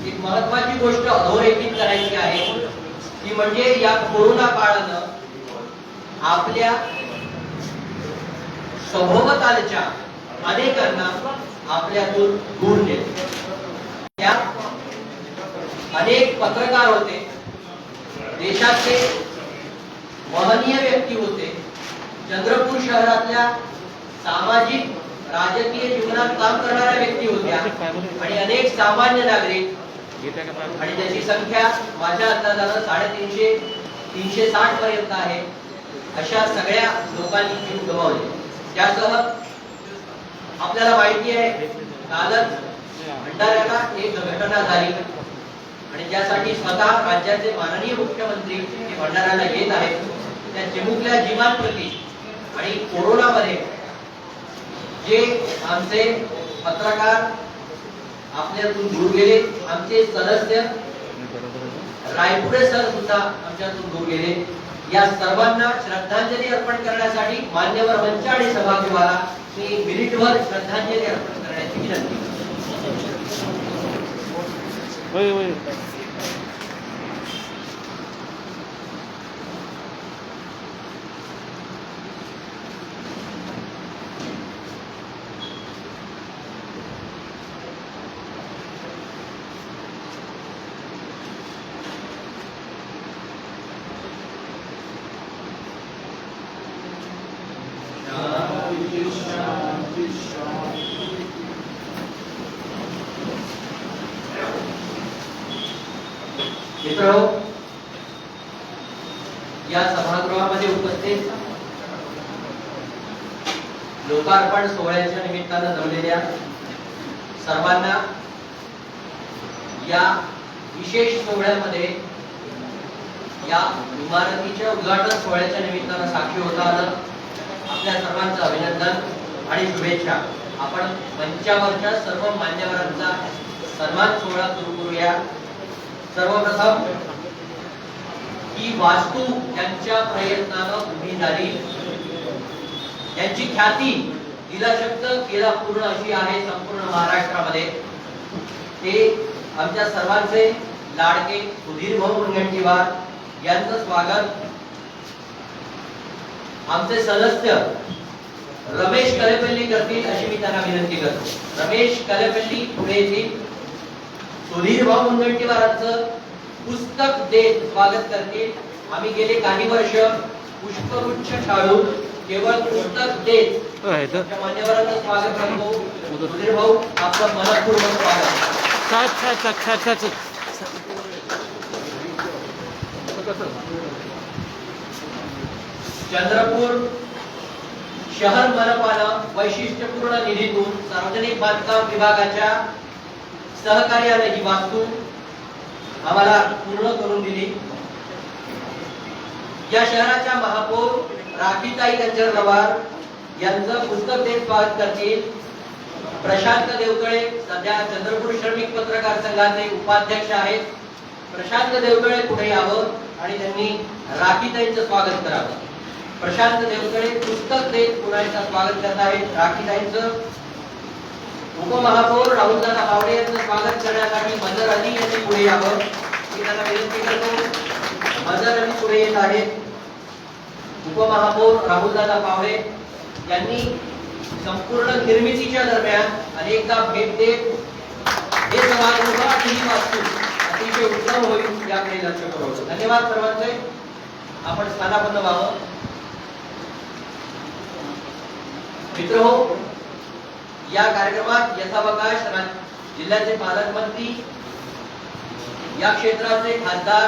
एक महत्त्वाची गोष्ट अधोरेखित करायची आहे ती म्हणजे या कोरोना काळानं आपल्या सभोवतालच्या अनेकांना आपल्यातून दूर नेले. त्यात अनेक पत्रकार होते, देशाचे महनीय व्यक्ती होते, चंद्रपूर शहरातल्या सामाजिक राजकीय जीवनात काम करणाऱ्या व्यक्ती होत्या आणि अनेक सामान्य नागरिक, आणि त्याची संख्या माझ्या अंदाजानं 350-360 पर्यंत आहे. अशा सगळ्या लोकांनी जीव गमावले. त्यासह आपल्याला माहिती आहे कालच भंडाऱ्याला एक घटना झाली आणि त्यासाठी स्वतः राज्याचे माननीय मुख्यमंत्री हे भंडाऱ्याला येत आहेत. त्या चिमुकल्या जीवांप्रती आणि कोरोनामध्ये जे आमचे पत्रकार आपल्यातून दूर गेले, आमचे सदस्य रायपुरे सर सुद्धा आमच्यातून दूर गेले, या सर्वांना श्रद्धांजली अर्पण करण्यासाठी मान्यवर मंच आणि सभागृहाला मी मिनिटभर श्रद्धांजली अर्पण करण्याची विनंती करतो. मित्रांनो, या सभागृहामध्ये उपस्थित लोकार्पण सोहळ्याच्या निमित्तानं जमलेल्या सर्वांना, या विशेष सोहळ्यामध्ये या इमारतीच्या उद्घाटन सोहळ्याच्या निमित्तानं साक्षी होता आलं, आपल्या सर्वांचं अभिनंदन आणि शुभेच्छा. आपण मंचावरच्या सर्व मान्यवरांचा सन्मान सोहळा सुरू करूया. सर्वप्रथम ही वास्तू यांच्या प्रयत्नानं उभी झाली, यांची ख्याती तिला शब्द केला पूर्ण अशी आहे संपूर्ण महाराष्ट्रामध्ये. ते आमच्या सर्वांचे लाडके सुधीर भाऊ मुनगंटीवार यांचं स्वागत आमचे सदस्य रमेश कलेपल्ली करतील अशी मी त्यांना विनंती करतो. रमेश कलेपल्ली पुढे येतील. सुधीर भाऊ मुनगंटीवारांचं पुस्तक देत स्वागत करतील. आम्ही गेले काही वर्ष पुष्पगुच्छ छाडून केवळ पुस्तक देत मान्यवरांचं स्वागत करतो. सुधीर भाऊ, आपलं मनपूर्वक स्वागत. चंद्रपूर शहर मनपानं वैशिष्ट्यपूर्ण निधीतून सार्वजनिक बांधकाम विभागाच्या सहकार्याने ही वास्तू आम्हाला पूर्ण करून दिली. या शहराच्या महापौर राखीताई कंचरवार यांचं पुस्तक देत स्वागत करतील प्रशांत देवतळे. सध्या चंद्रपूर श्रमिक पत्रकार संघाचे उपाध्यक्ष आहेत. प्रशांत देवतळे पुढे यावं आणि त्यांनी राखीताईंचं स्वागत करावं. प्रशांत देवतळे पुस्तक देत पुन्हा एकदा स्वागत करत आहेत राखीताईंचं. उपमहापौर राहुलदादा पावडे यांचं स्वागत करण्यासाठी मजर अली यांनी पुढे यावं मी त्यांना विनंती करतो. मजर अली पुढे येत आहेत. उपमहापौर राहुलदादा पावडे यांनी संपूर्ण निर्मितीच्या दरम्यान अनेकदा भेट देत हे सभागृह आणि ही वास्तू अतिशय उत्तम होईल याकडे लक्ष पुरवलं. धन्यवाद सर्वांचे. आपण स्थानापन्न व्हावं. मित्रहो, या कार्यक्रमात यथावकाश जिल्ह्याचे पालकमंत्री, या क्षेत्राचे खासदार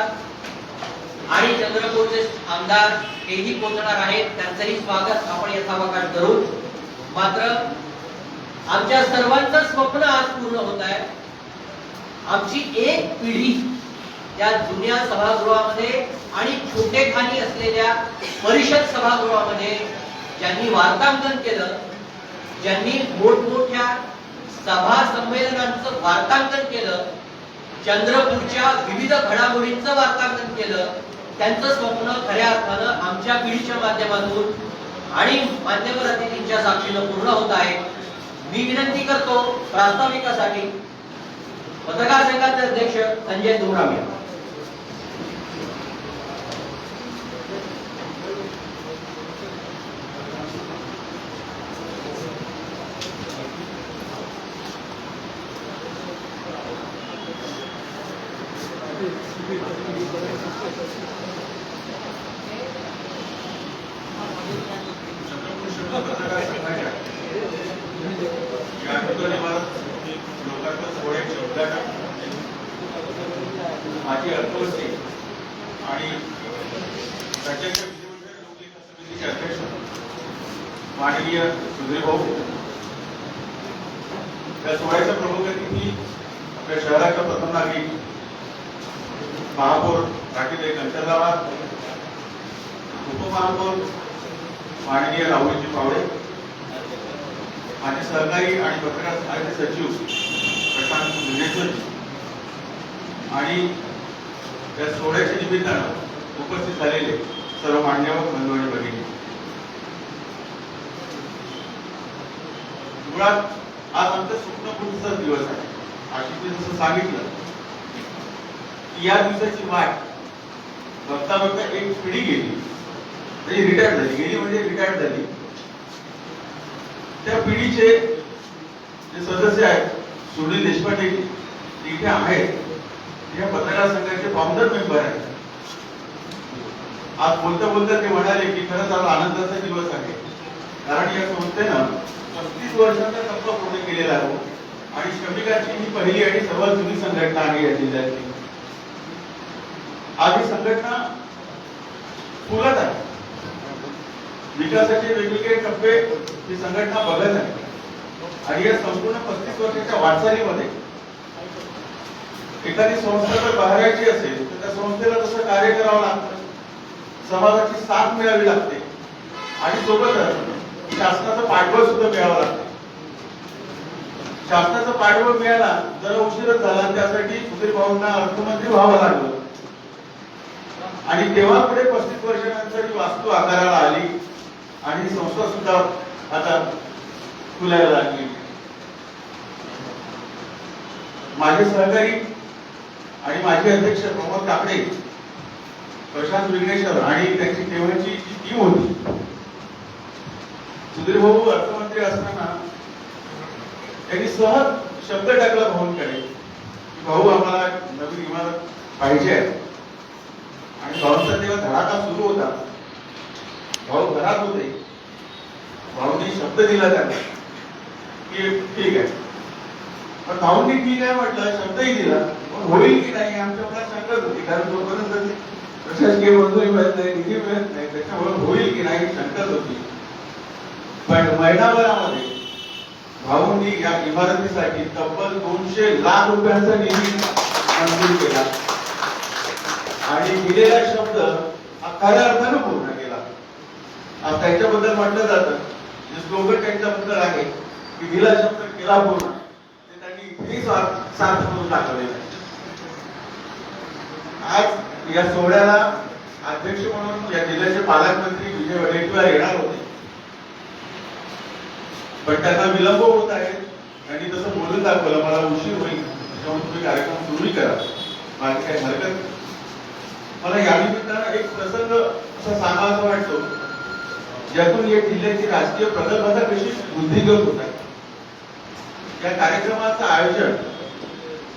आणि चंद्रपूरचे आमदार हेही पोहोचणार आहेत. त्यांचंही स्वागत आपण यथावकाश करू. मात्र आमच्या सर्वांचं स्वप्न आज पूर्ण होत आहे. आमची एक पिढी त्या जुन्या सभागृहामध्ये आणि छोटेखानी असलेल्या परिषद सभागृहामध्ये ज्यांनी वार्तांकन केलं, ज्यांनी मोठमोठ्या सभा संमेलनांचं वार्तांकन केलं, चंद्रपूरच्या विविध घडामोडींचं वार्तांकन केलं, त्यांचं स्वप्न खऱ्या अर्थानं आमच्या पिढीच्या माध्यमातून आणि मान्यवर अतिथींच्या साक्षीनं पूर्ण होत आहे. मी विनंती करतो प्रास्ताविकासाठी पत्रकार संघाचे अध्यक्ष संजय दुमरामिया. माझी अर्थमंत्री आणि राज्याच्या विधिमंडळ लोकलेखा समितीचे अध्यक्ष माननीय सुधीर भाऊ, त्या सोहळ्याच्या प्रमुखांनी आपल्या शहराच्या प्रथम नागरिक महापौर राखीताई कंचनरावार, उपमहापौर माननीय राहुलजी पावडे, माझे सहकारी आणि पत्रकार संघाचे सचिव प्रशांत गुन्हेश्वर आणि या सोहळ्याच्या निमित्तानं उपस्थित झालेले सर्व मान्यवर बंधू आणि भगिनी, मुळात आज आमचा स्वप्नपूर्तीचा दिवस आहे. आशिषने जसं सांगितलं की या दिवसाची वाट बघता बघता एक पिढी गेली, म्हणजे रिटायर झाली, गेली म्हणजे रिटायर झाली. त्या पिढीचे जे सदस्य आहेत, सुनील देशपांडे इथे आहेत, या पत्रकार संघाचे फाउंडर मेंबर आहेत. आज बोलता बोलता ते म्हणाले की खरंच आज आनंदाचा दिवस आहे, कारण या संस्थेनं 35 वर्षांचा टप्पा पूर्ण केलेला आहे आणि श्रमिकांची ही पहिली आणि सर्वात जुनी संघटना आहे या जिल्ह्यातली. आज ही संघटना फुलत आहे, विकासाचे वेगवेगळे टप्पे ही संघटना बघत आहे आणि या संपूर्ण 35 वर्षाच्या वाटचालीमध्ये एखादी संस्था जर बाहेरायची असेल तर त्या संस्थेला तसं कार्य करावं लागतं, समाजाची साथ मिळावी लागते आणि सोबतच शासनाचं पाठबळ सुद्धा मिळावं लागतं. शासनाचं पाठबळ मिळाला जरा उशीरच झाला, त्यासाठी सुधीर भाऊंना अर्थमंत्री व्हावं लागलं आणि तेव्हा पुढे 35 वर्षानंतर ही वास्तू आकाराला आली आणि संस्था सुद्धा आता खुलायला लागली. माझे सहकारी आणि माझे अध्यक्ष प्रमोद काकडे, प्रशांत विघ्नेश्वर आणि त्यांची तेव्हाची जी टीम होती, सुधीर भाऊ अर्थमंत्री असताना त्यांनी सहज शब्द टाकला भाऊंकडे की भाऊ आम्हाला नवीन इमारत पाहिजे आहे. आणि भाऊंचा तेव्हा धडाका सुरू होता, भाऊ घरात होते, भाऊंनी शब्द दिला त्यांना की ठीक आहे. पण भाऊंनी ठीक आहे म्हटलं, शब्दही दिला, पण होईल की नाही आमच्या मनात शंकाच होती, कारण जोपर्यंत प्रशासकीय मंजुरी मिळत नाही, निधी मिळत नाही, त्याच्यामुळे होईल की नाही शंकाच होती. पण महिनाभरामध्ये भाऊंनी या इमारतीसाठी तब्बल 200 लाख रुपयांचा निधी मंजूर केला आणि दिलेला शब्द खऱ्या अर्थानं पूर्ण केला. आज त्यांच्याबद्दल म्हटलं जातं, जे स्लोगन त्यांच्याबद्दल आहे की दिला शब्द केला पूर्ण, ते त्यांनी इथेही सार्थ करून दाखवलेलं आहे. आज या सोहळ्याला अध्यक्ष म्हणून या जिल्ह्याचे पालकमंत्री विजय वडेट्टीवार येणार होते, पण त्यांना विलंब होत आहे. त्यांनी तसं बोलून दाखवलं मला उशीर होईल, त्याच्यामुळे तुम्ही कार्यक्रम सुरू करा, माझी काही हरकत नाही. मला या निमित्तानं एक प्रसंग असा सांगायचा वाटतो, ज्यातून या जिल्ह्याची राजकीय प्रगल्भता कशी वृद्धिंगत होत आहे. या कार्यक्रमाचं आयोजन,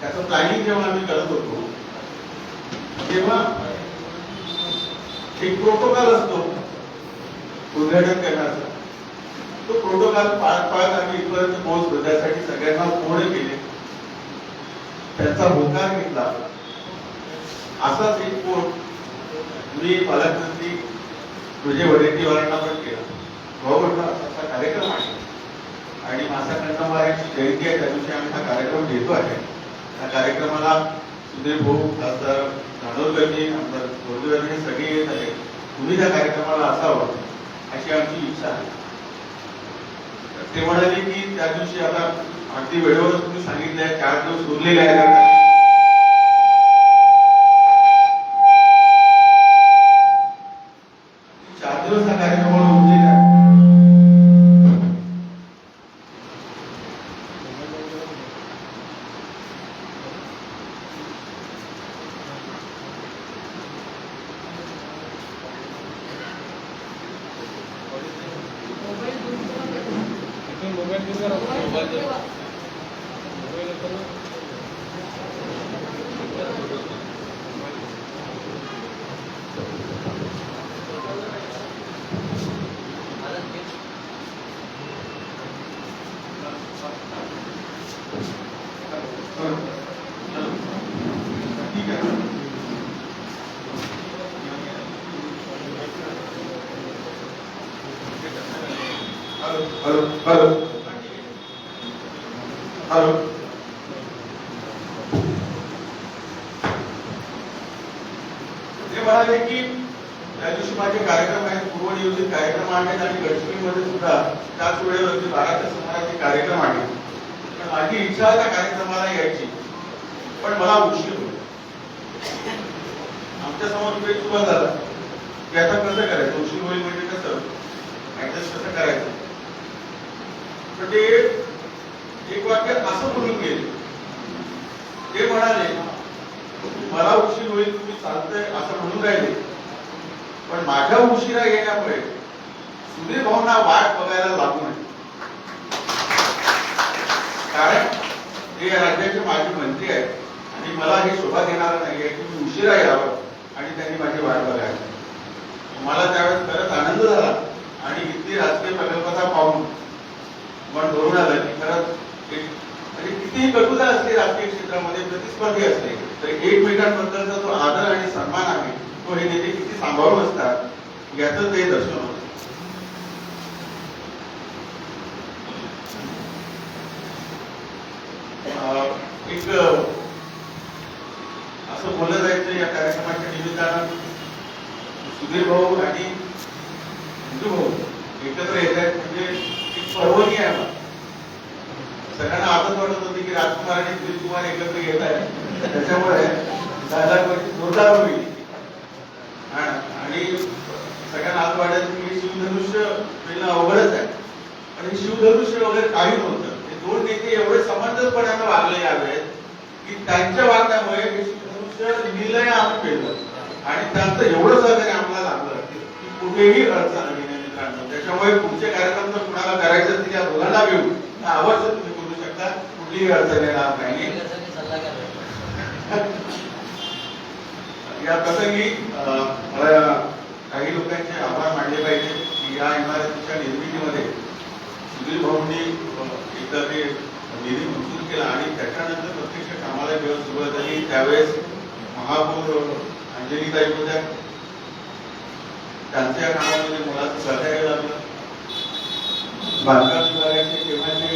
त्याचं प्लॅनिंग जेव्हा आम्ही करत होतो तेव्हा एक प्रोटोकॉल असतो उद्घाटन करण्याचा. तो प्रोटोकॉल पाळत आम्ही इथपर्यंत पोहोचलो, त्यासाठी सगळ्यांना पूर्ण केले, त्यांचा होकार घेतला. असाच एक फोन मी पालकमंत्री विजय वडेट्टीवारांना पण केला. भाऊ म्हटलं असा कार्यक्रम आहे आणि मासा कंठमारांची जयंती आहे, त्या दिवशी आम्ही हा कार्यक्रम घेतो आहे. त्या कार्यक्रमाला सुधीर भाऊ, खासदार धानोरकरजी, आमदार गोरदेवार सगळे येत आहेत, तुम्ही त्या कार्यक्रमाला असावं अशी आमची इच्छा आहे. ते म्हणाले की त्या दिवशी आता अगदी वेळेवरच तुम्ही सांगितलं आहे, 4 दिवस उरलेले आहेत, 4 दिवस हा कार्यक्रमाला उरलेला आहे. ठीक आहे. Hello hello hello hello. ते म्हणाले की त्या दिवशी माझे कार्यक्रम आहेत, पूर्वनियोजित कार्यक्रम आहेत आणि गडचिरोलीमध्ये सुद्धा त्याच वेळेवरती 12च्या सुमाराचे कार्यक्रम आहेत. तर माझी इच्छा त्या कार्यक्रमाला यायची, पण मला उशीर होईल. आमच्या समोर वेळ सुरुवात झाला की आता कसं करायचं, उशीर होईल म्हणजे कसं ऍडजस्ट कसं करायचं. पण ते एक वाक्य असं बोलून गेले, ते म्हणाले मला उशीर होईल, तुम्ही चालतंय असं म्हणून राहिले, पण माझ्या उशिरा येण्यामुळे सुधीर भाऊंना वाट बघायला लागू नये. कारण ते या राज्याचे माजी मंत्री आहेत आणि मला हे शोभा देणार नाहीये की मी उशिरा यावं आणि त्यांनी माझी वाट बघायला. मला त्यावेळेस खरंच आनंद झाला आणि इथली राजकीय प्रकल्पता पाहून मन भरून आलं की खरंच म्हणजे कितीही कटुता असते राजकीय क्षेत्रामध्ये, प्रतिस्पर्धी असते, तर एकमेकांबद्दलचा जो आदर आणि सन्मान आहे तो हे नेते किती सांभाळून असतात याचं ते दर्शन होतं. एक असं बोललं जायचं या कार्यक्रमाच्या निमित्तानं सुधीर भाऊ आणि हिंदू भाऊ एकत्र येत आहेत म्हणजे एक पर्वणी आहे. मला सगळ्यांना आजच वाटत होती की राजकुमार आणि सुधीर कुमार एकत्र येत आहेत, त्याच्यामुळे दादांवरती जोरदार होईल. आणि सगळ्यांना आज वाटत की शिवधनुष्य मिळणं अवघडच आहे, आणि शिवधनुष्य वगैरे काही नव्हतं. हे दोन नेते एवढे समंजसपणाने वागले यावेळेत की त्यांच्या वागण्यामुळे हे शिवधनुष्य निर्णय आम्ही पेललं आणि त्यांचं एवढं सहकार्य आम्हाला लागलं की कुठेही अडचण आली नाही मित्रांनो. त्याच्यामुळे पुढचे कार्यक्रम जर कुणाला करायचे असतील या दोघांना घेऊन अवश्य तुम्ही करू शकता, कुठलीही अडचण येणार नाही. या प्रसंगी मला काही लोकांचे आभार मानले पाहिजे की या इमारतीच्या निर्मितीमध्ये सुधीर भाऊंनी एकदा ते निधी मंजूर केला आणि त्याच्यानंतर प्रत्यक्ष कामाला जेव्हा सुरुवात झाली त्यावेळेस महापौर अंजलीताई होत्या, त्यांच्या कामामध्ये मुलाचं सहकार्य लागलं. बांधकाम विभागाचे तेव्हाचे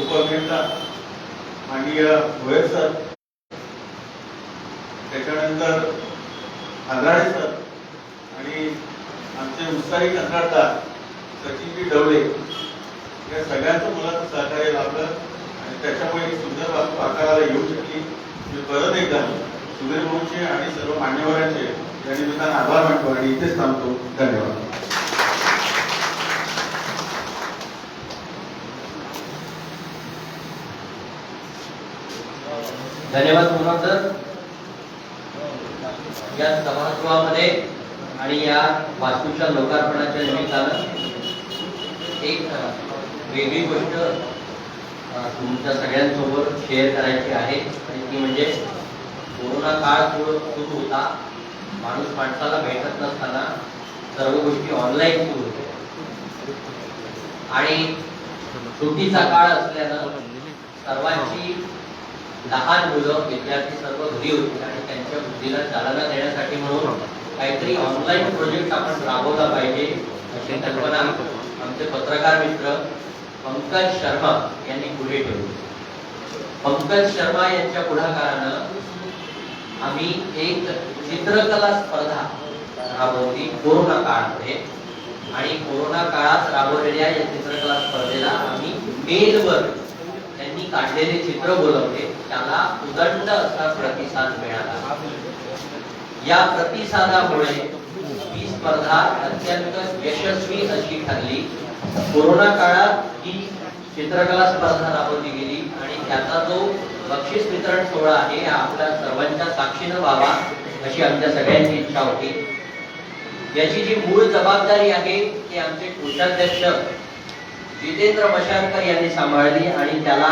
उपअभियंता माननीय गोयल सर, त्याच्यानंतर अंधाडे सर आणि आमचे उत्साही कंत्राटदार सचिनजी डवळे, या सगळ्यांचं मुलाचं सहकार्य लाभलं आणि त्याच्यामुळे ही सुंदर वास्तू आकाराला येऊ शकली. मी परत एकदा सुधीर भाऊंचे आणि सर्व मान्यवरांचे या निमित्तानं आभार मानतो आणि इथेच थांबतो. धन्यवाद. धन्यवाद मनोहर सर. या सभागृहामध्ये आणि या वास्तूच्या लोकार्पणाच्या निमित्तानं एक वेगळी गोष्ट तुमच्या सगळ्यांसोबत शेअर करायची आहे आणि ती म्हणजे कोरोना काळ सुरू होता, माणूस माणसाला भेटत नसताना सर्व गोष्टी ऑनलाईन सुरू होत्या आणि सुट्टीचा काळ असल्यानं सर्वांची लहान मुलं विद्यार्थी सर्व घरी होते आणि त्यांच्या बुद्धीला चालना देण्यासाठी म्हणून काहीतरी ऑनलाईन प्रोजेक्ट आपण राबवला पाहिजे अशी कल्पना आमचे पत्रकार मित्र पंकज शर्मा यांनी पुढे ठेवली. पंकज शर्मा यांच्या पुढाकारानं आम्ही एक चित्रकला स्पर्धा राबवली कोरोना काळामध्ये आणि कोरोना काळात राबवलेल्या या चित्रकला स्पर्धेला आम्ही मेलवर त्यांनी काढलेले चित्र बोलवले. त्याला उदंड असा प्रतिसाद मिळाला. या प्रतिसादामुळे ही स्पर्धा अत्यंत यशस्वी अशी ठरली. कोरोना काळात ही चित्रकला स्पर्धा राबवली गेली आणि त्याचा जो बक्षीस वितरण सोहळा आहे हा आपल्या सर्वांच्या साक्षीनं व्हावा अशी आमच्या सगळ्यांची इच्छा होती. याची जी मूळ जबाबदारी आहे ती आमचे कोषाध्यक्ष जितेंद्र मशारकर यांनी सांभाळली आणि त्याला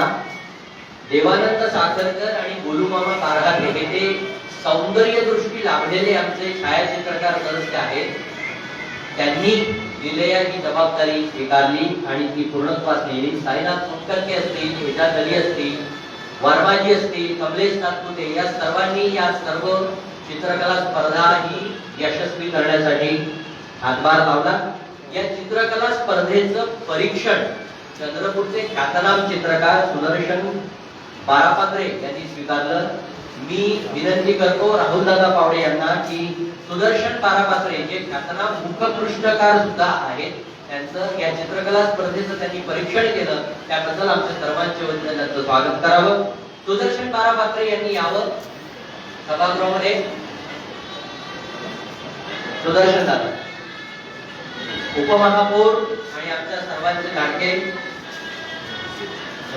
देवानंद साखरकर आणि गोलूमामा कारहाते हे ते सौंदर्य दृष्टी लाभलेले आमचे छायाचित्रकार सदस्य आहेत. त्यांनी दिलेल्या ही जबाबदारी स्वीकारली आणि ती पूर्णत्वास नेली. साईनाथ मुनकर्के असतील, हेजा दली असतील, वर्माजी असतील, कमलेश नागपुते या सर्वांनी या सर्व चित्रकला स्पर्धा ही यशस्वी करण्यासाठी हातभार लावला. या चित्रकला स्पर्धेचं परीक्षण चंद्रपूरचे ख्यातनाम चित्रकार सुदर्शन बारापात्रे यांनी स्वीकारलं. मी विनंती करतो राहुलदादा पावडे यांना की सुदर्शन बारापात्रे जे ख्यातनाम मुखपृष्ठकार सुद्धा आहेत, त्यांचं या चित्रकला स्पर्धेचं त्यांनी परीक्षण केलं, त्याबद्दल आमच्या सर्वांच्या वतीने त्यांचं स्वागत करावं. सुदर्शन बारापात्रे यांनी यावं सभागृहामध्ये. सुदर्शन दादा, उपमहापौर आणि आमच्या सर्वांचे लाडके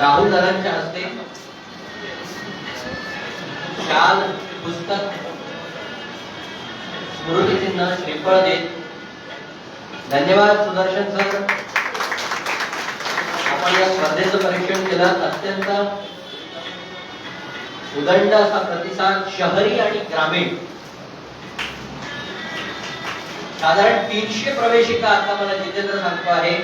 राहुल दादांच्या हस्ते शाल, पुस्तक, स्मृतिचिन्ह, श्रीफळ देत धन्यवाद. सुदर्शन सर, आपण या स्पर्धेचं परीक्षण केलं. अत्यंत उदंड असा प्रतिसाद शहरी आणि ग्रामीण साधारण 300 प्रवेशिका आता मला जितेंद्र सांगतो आहे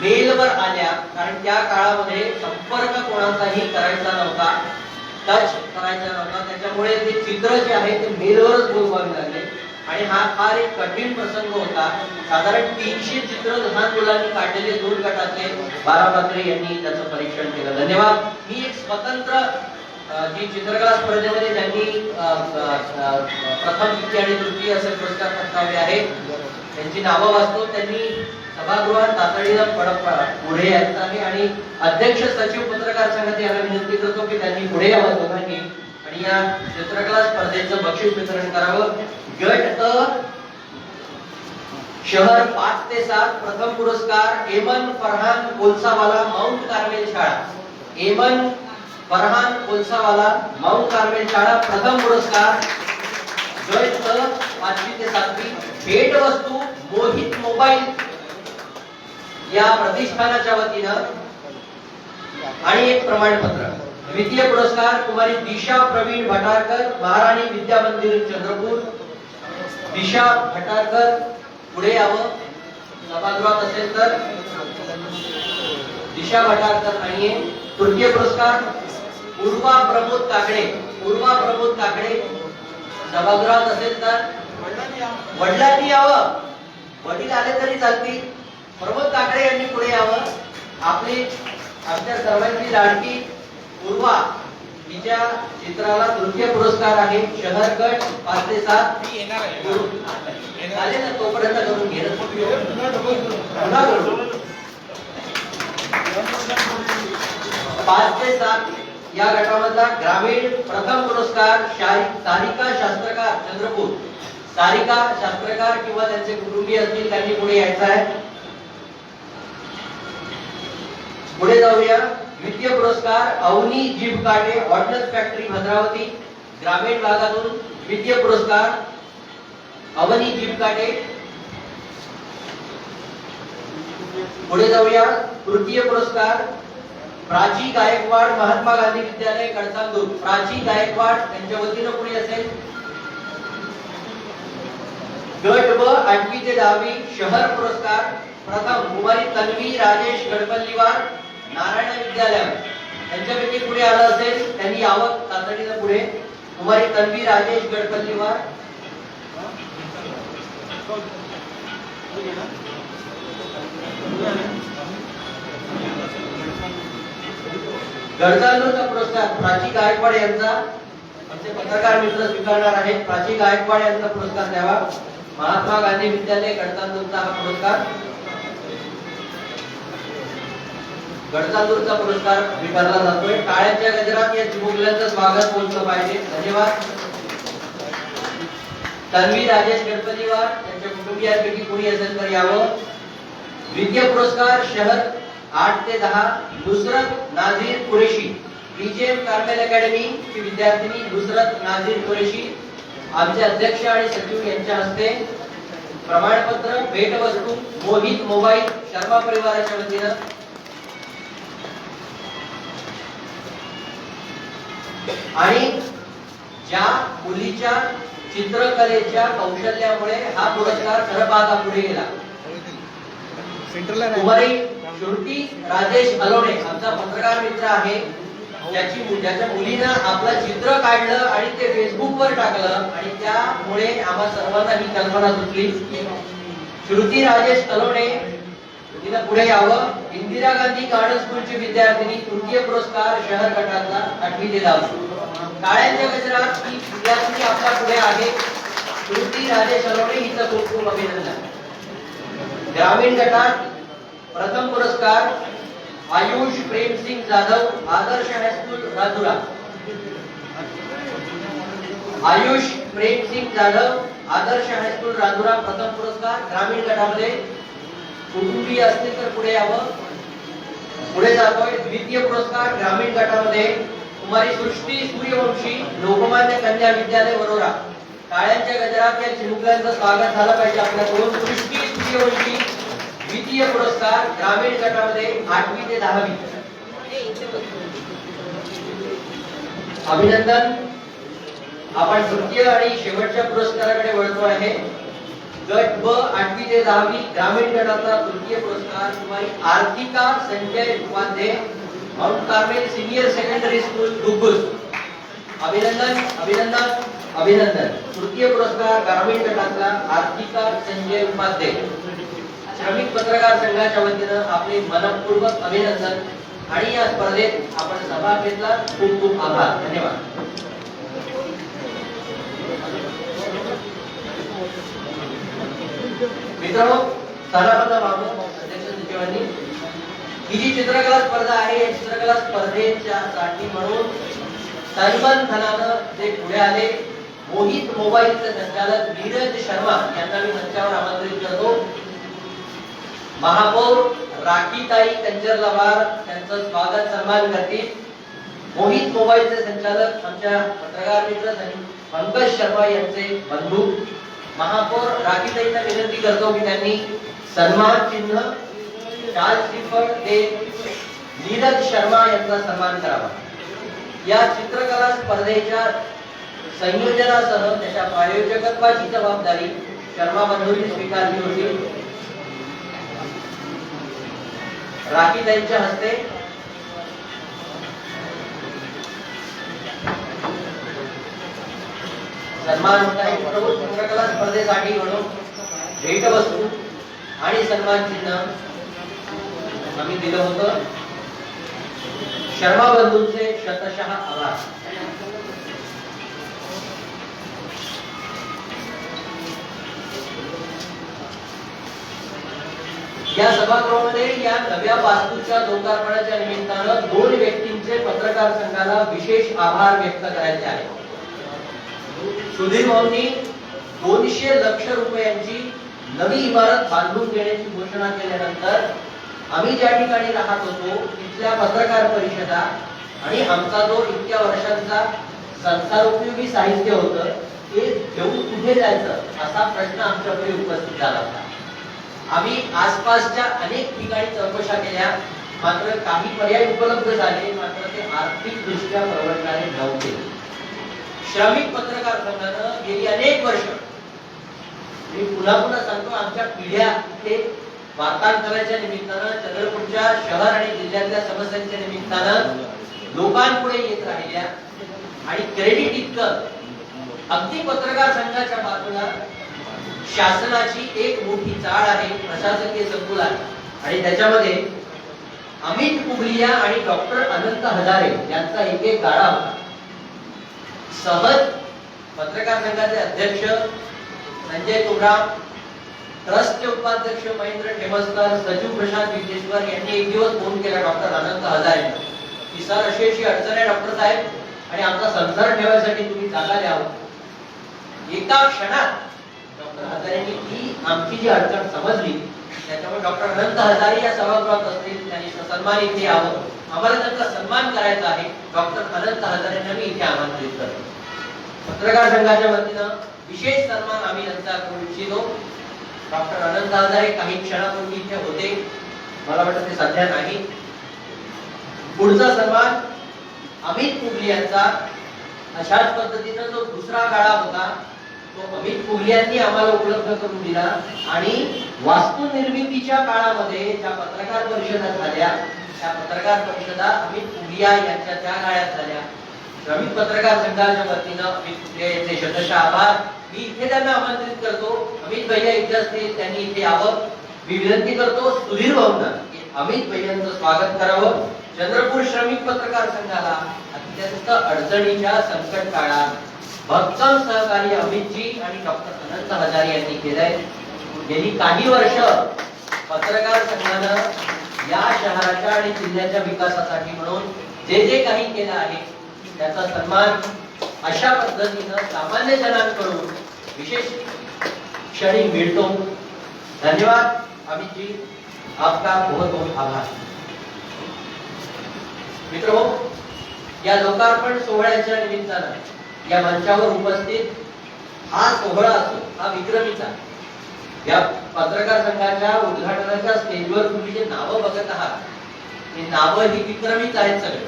मेलवर आल्या, कारण त्या काळामध्ये संपर्क कोणाचाही करायचा नव्हता, टच करायचा नव्हता, त्याच्यामुळे ते चित्र जे आहे ते मेलवरच बोलवावे लागले आणि हा फार एक कठीण प्रसंग होता. साधारण 300 चित्र लहान मुलांनी काढलेले 2 गटातले बारापात्रे यांनी त्याचं परीक्षण केलं. धन्यवाद. मी एक स्वतंत्र जी चित्रकला स्पर्धेमध्ये ज्यांनी प्रथम, द्वितीय आणि तृतीय असे पुरस्कार पटकावले आहेत त्यांची नावं वाचतो. त्यांनी सभागृहात तातडीनं पुढे यायचं आहे आणि अध्यक्ष सचिव पत्रकार संघाने याला विनंती करतो की त्यांनी पुढे यावं दोघांनी आणि या चित्रकला स्पर्धेचं बक्षीस वितरण करावं. गट अ शहर 5 ते 7 प्रथम पुरस्कार एमन फरहान कोलसावाला, माउंट कार्मेल शाळा. एमन फरहान कोलसावाला, माउंट कार्मेल शाळा प्रथम पुरस्कार. गट अ 5वी ते 7वी भेट वस्तू मोहित मोबाईल या प्रतिष्ठानाच्या वतीनं आणि एक प्रमाणपत्र. द्वितीय पुरस्कार कुमारी दिशा प्रवीण भटारकर, महाराणी विद्या मंदिर चंद्रपूर. दिशा भटारकर पुढे यावं सभागृहात असेल तर. दिशा भटारकर नाहीये. तृतीय पुरस्कार उर्वा प्रमोद काकडे. उर्वा प्रमोद काकडे सभागृहात असेल तर. वडिलांनी यावं, वडील आले तरी चालतील. प्रमोद काकडे यांनी पुढे यावं. आपली आमच्या सर्वांची लाडकी उर्वा, तिच्या चित्राला तृतीय पुरस्कार आहे. शहर गट 5 ते 7 चालेल ना, तोपर्यंत करून घे. 5 ते 7 या गटामधला ग्रामीण प्रथम पुरस्कार सारिका शास्त्रकार चंद्रपूर. सारिका शास्त्रकार किंवा त्यांचे कुटुंबीय असतील त्यांनी पुढे यायचं आहे. पुढे जाऊया. द्वितीय पुरस्कार अवनी जीभ काटे, ऑर्डनन्स फॅक्टरी भद्रावती. ग्रामीण भागातून द्वितीय पुरस्कार अवनी जीभ काटे. पुढे जाऊया. तृतीय पुरस्कार प्राची गायकवाड, महात्मा गांधी विद्यालय कडचांदूर. प्राची गायकवाड यांच्या वतीनं पुढे असेल. गट ब 8वी ते 10वी शहर पुरस्कार प्रथम कुमारी तन्वी राजेश गडपल्लीवार, नारायण विद्यालय. त्यांच्यापैकी पुढे आलं असेल त्यांनी यावं तातडीनं पुढे. कुमारी तन्वी राजेश गडपल्लीवार. गडचांदूरचा पुरस्कार प्राची गायकवाड यांचा आमचे पत्रकार मित्र स्वीकारणार आहेत. प्राची गायकवाड यांचा पुरस्कार द्यावा. महात्मा गांधी विद्यालय गडचांदूरचा हा पुरस्कार. गडचांदूरचा पुरस्कार स्वीकारला जातोय. टाळ्यांच्या गजरात या चिमुकल्यांचं स्वागत पोहोचलं पाहिजे. धन्यवाद. तन्वी राजेश गणपतीवार यांच्या कुटुंबियांपैकी कोणी असेल तर यावं. द्वितीय पुरस्कार शहर 8 ते 10 Nusrat Nazir Qureshi, BJM Carmel academy ची विद्यार्थिनी नुसरत नाझीर कुरेशी. आमचे अध्यक्ष आणि सचिव यांच्या हस्ते प्रमाणपत्र, भेटवस्तू मोहित मोबाईल शर्मा परिवाराच्या वतीनं आणि ज्या मुलीच्या चित्रकलेच्या कौशल्यामुळे हा पुरस्कार खरं पाहता पुढे गेला, कुमारी श्रुती राजेश अलोणे आमचा पत्रकार मित्र आहे, ज्याच्या मुलीनं आपलं चित्र काढलं आणि ते फेसबुकवर टाकलं आणि त्यामुळे आम्हा सर्वांना ही कल्पना सुचली. श्रुती राजेश अलोणे तिनं पुढे यावं. इंदिरा गांधी गार्डन स्कूलची विद्यार्थिनी, तृतीय पुरस्कार शहर गटातला 8वी ते 10वी. टाळ्यांच्या गजरात ही विद्यार्थिनी आपल्या पुढे आहे. श्रुती राजेश अलोणे हिचं खूप खूप अभिनंदन. ग्रामीण गटात प्रथम पुरस्कार आयुष प्रेमसिंग जाधव, आदर्श हायस्कूल राजुरा. आयुष प्रेमसिंग जाधव, आदर्श हायस्कूल राजुरा प्रथम पुरस्कार ग्रामीण गटामध्ये. कुटुंबीय असतील तर पुढे यावं. पुढे जातोय. द्वितीय पुरस्कार ग्रामीण गटामध्ये कुमारी सृष्टी सूर्यवंशी, लोकमान्य कन्या विद्यालय वरोरा. टाळ्यांच्या गजरात या चिमुकल्यांचं स्वागत झालं पाहिजे आपल्याकडून. सृष्टी सूर्यवंशी द्वितीय पुरस्कार ग्रामीण गटामध्ये 8वी ते 10वी. अभिनंदन. आपण तृतीय आणि शेवटच्या पुरस्काराकडे वळतो आहे. गट ब 8वी ते 10वी ग्रामीण गटाचा तृतीय पुरस्कार कुमारी Arthika Sanjay Upadhye, Mount Carmel Senior Secondary School दुग्गुस. अभिनंदन अभिनंदन अभिनंदन. तृतीय पुरस्कार ग्रामीण गटातला आर्थिका संजय उपाध्ये. श्रमिक पत्रकार संघाच्या वतीनं आपले मनपूर्वक अभिनंदन आणि या स्पर्धेत आपण सहभाग घेतला. खूप खूप आभार. धन्यवाद. मित्रांनो, सराफाचा मागणं अध्यक्ष सचिवांनी ही जी चित्रकला स्पर्धा आहे, या चित्रकला स्पर्धेच्या साठी म्हणून सन्मान धनानं जे पुढे आले, मोहित मोबाईलचे संचालक नीरज शर्मा यांना मी मंचावर आमंत्रित करतो. महापौर राखीताई कंचरलवार त्यांचं स्वागत सन्मान करतील. मोहित मोबाईलचे संचालक आमच्या पत्रकार मित्र पंकज शर्मा यांचे बंधू. महापौर राखीताईंना विनंती करतो की त्यांनी सन्मान चिन्ह शाल श्रीफळ दे नीरज शर्मा यांचा सन्मान करावा. या चित्रकला स्पर्धेच्या संयोजनासह त्याच्या प्रायोजकत्वाची जबाबदारी शर्मा बंधूंनी स्वीकारली होती. राखीताईंच्या हस्ते सन्मान होत आहे. चित्रकला स्पर्धेसाठी म्हणून भेटवस्तू आणि सन्मान चिन्ह आम्ही दिलं होतं. शर्मा बंधूंचे शतशः आभार. या सभागृहामध्ये या नव्या वास्तूच्या लोकार्पणाच्या निमित्तानं 2 व्यक्तींचे पत्रकार संघाला विशेष आभार व्यक्त करायचे आहे. सुधीर भाऊंनी 200 लक्ष रुपयांची नवी इमारत बांधून देण्याची घोषणा केल्यानंतर आम्ही ज्या ठिकाणी राहत होतो तिथल्या पत्रकार परिषदा आणि आमचा जो इतक्या वर्षांचा संसारोपयोगी साहित्य होतं ते घेऊन कुठे जायचं असा प्रश्न आमच्यापुढे उपस्थित झाला होता. आम्ही आसपासच्या अनेक ठिकाणी चौकशा केल्या, मात्र काही पर्याय उपलब्ध झाले, मात्र ते आर्थिक दृष्ट्या परवडणारे नव्हते. श्रमिक पत्रकार संघानं गेली अनेक वर्ष, मी पुन्हा पुन्हा सांगतो, आमच्या पिढ्या ते वार्तांकनाच्या निमित्तानं चंद्रपूरच्या शहर आणि जिल्ह्यातल्या समस्यांच्या निमित्तानं लोकांपुढे येत राहिल्या आणि क्रेडिट इतकं अगदी पत्रकार संघाच्या बाजूला शासनाची एक मोठी चाळ आहे, प्रशासकीय संकुल आहे आणि त्याच्यामध्ये अमित कुबलिया आणि डॉक्टर अनंत हजारे यांचा एक एक गाडा होता. सहज पत्रकार संघाचे अध्यक्ष संजय तुमराम, ट्रस्टचे उपाध्यक्ष महेंद्र ठेमसकर, सचिव प्रशांत विजेश्वर यांनी एक दिवस फोन केला डॉक्टर अनंत हजारे की सर अशी अशी अडचण आहे डॉक्टर साहेब आणि आमचा संसार ठेवायसाठी तुम्ही जागा द्यावं. एका क्षणात डॉक्टर हजारेंनी ती आमची जी अडचण समजली. त्याच्यामुळे डॉक्टर अनंत हजारे या सभागृहात असतील, त्यांनी सन्मान इथे यावं. आम्हाला त्यांचा सन्मान करायचा आहे. डॉक्टर अनंत हजारेंना मी इथे आमंत्रित करतो. पत्रकार संघाच्या वतीनं विशेष सन्मान आम्ही त्यांचा करू इच्छितो. डॉक्टर अनंत हजारे काही क्षणापूर्वी इथे होते, मला वाटतं ते सध्या नाही. पुढचा सन्मान अमित पुगली यांचा अशाच पद्धतीनं जो दुसरा गाळा होता तो अमित पुगली यांनी आम्हाला उपलब्ध करून दिला आणि वास्तू निर्मितीच्या काळामध्ये ज्या पत्रकार परिषदा झाल्या त्या पत्रकार परिषदा अमित पुगलिया यांच्या त्या गाळ्यात झाल्या. श्रमिक पत्रकार संघाच्या वतीनं अमित पुगलिया यांचे शतशः आभार. मी इथे त्यांना आमंत्रित करतो. अमित भैया इथे असतील, त्यांनी इथे यावं. मी विनंती करतो सुधीर भाऊंना की अमित भैयांचं स्वागत करावं. चंद्रपूर श्रमिक पत्रकार संघाला अत्यंत अडचणीच्या संकट काळात भक्कम सहकार्य अमितजी आणि डॉक्टर अनंत हजारे यांनी केलंय. गेली काही वर्ष पत्रकार संघानं या शहराच्या आणि जिल्ह्याच्या विकासासाठी म्हणून जे जे काही केलं आहे त्याचा सन्मान अशा पद्धतीनं सामान्य जनांकडून विशेष क्षणी मिळतो. धन्यवाद अमितजी, आपका बहुत बहुत आभार. मित्रो, या लोकार्पण सोहळ्याच्या निमित्तानं या मंचावर उपस्थित हा सोहळा असो हा विक्रमीचा. या पत्रकार संघाच्या उद्घाटनाच्या स्टेजवर तुम्ही जे नावं बघत आहात ते नावं ही विक्रमीच आहेत सगळे.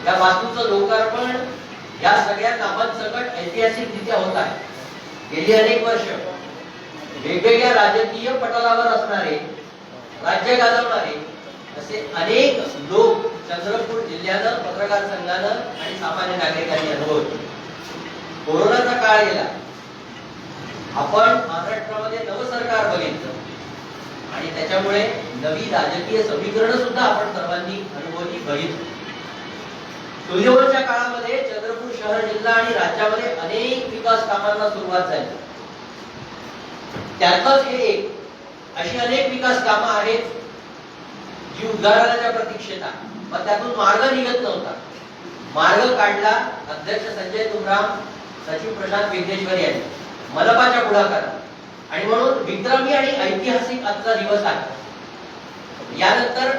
या वास्तूचं लोकार्पण या सगळ्या नावांसकट ऐतिहासिकरित्या होत आहे. गेली अनेक वर्ष वेगवेगळ्या राजकीय पटलावर असणारे, राज्य गाजवणारे असे अनेक लोक चंद्रपूर जिल्ह्यानं, पत्रकार संघानं आणि सामान्य नागरिकांनी अनुभवले. कोरोनाचा काळ गेला, आपण महाराष्ट्रामध्ये नवं सरकार बघितलं आणि त्याच्यामुळे नवी राजकीय समीकरण सुद्धा आपण सर्वांनी अनुभवली, बघितली. सुदैवाच्या काळामध्ये चंद्रपूर शहर, जिल्हा आणि राज्यामध्ये अनेक विकास कामांना सुरुवात झाली. त्यातच हे एक अशी अनेक विकास कामं आहेत जी उद्घाटनाच्या प्रतीक्षेत आहे, पण त्यातून मार्ग निघत नव्हता. मार्ग काढला अध्यक्ष संजय तुमराम, सचिव प्रशांत विघ्नेश्वर यांनी मनपाच्या पुढाकारात, आणि म्हणून विक्रमी आणि ऐतिहासिक आजचा दिवस आहे. यानंतर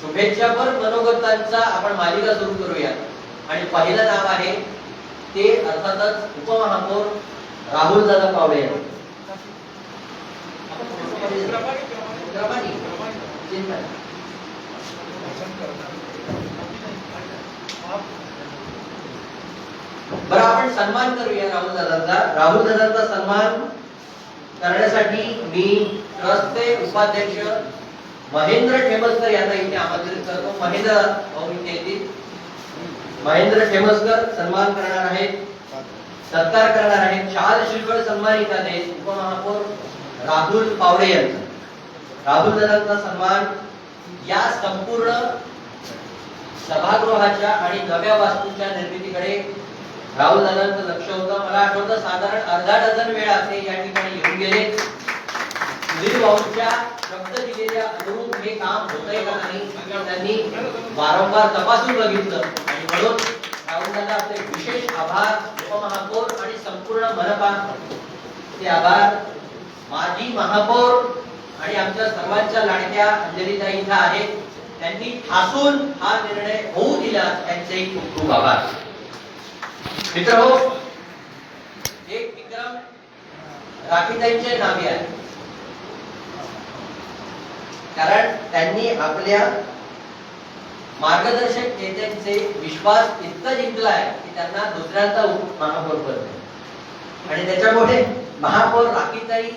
शुभेच्छापर मनोगतांचा आपण मालिका सुरू करूया आणि पहिलं नाव आहे ते अर्थातच उपमहापौर राहुल दादा पावळे यांचे. बरं, आपण सन्मान करूया राहुल दादांचा. राहुल दादांचा सन्मान करण्यासाठी मी ट्रस्टचे उपाध्यक्ष महेंद्र ठेमसकर यांना इथे आमंत्रित करतो. महेंद्र भाऊ इथे येतील. महेंद्र ठेमसकर सन्मान करणार आहेत, सत्कार करणार आहेत. शाल शिल्पड सन्मानित आहेत उपमहापौर राहुल पावळे यांचा. राहुल दादांचा सन्मान या संपूर्ण सभागृहाच्या आणि नव्या वास्तूच्या निर्मितीकडे राहुल दादांचं लक्ष होतं. मला आठवतं साधारण अर्धा डझन वेळा ते या ठिकाणी येऊन गेले. सुधीर भाऊंच्या शब्द दिलेल्या अनुरूप हे काम होतंय का नाही त्यांनी वारंवार तपासून बघितलं आणि म्हणून राहुल दादा आपले विशेष आभार. उपमहापौर आणि संपूर्ण मनपा ते आभार. माजी महापौर आणि आमच्या सर्वांच्या लाडक्या अंजलीताई इथं आहेत, त्यांनी ठासून हा निर्णय होऊ दिला, त्यांचे खूप खूप आभार. मित्रहो, एक विक्रम राखीताईंचे नावे आहे, कारण त्यांनी आपल्या मार्गदर्शक नेत्यांचे विश्वास इतका जिंकला आहे की त्यांना दुसऱ्यांचा महापौर पद आहे. आणि त्याच्यामुळे महापौर राखीताई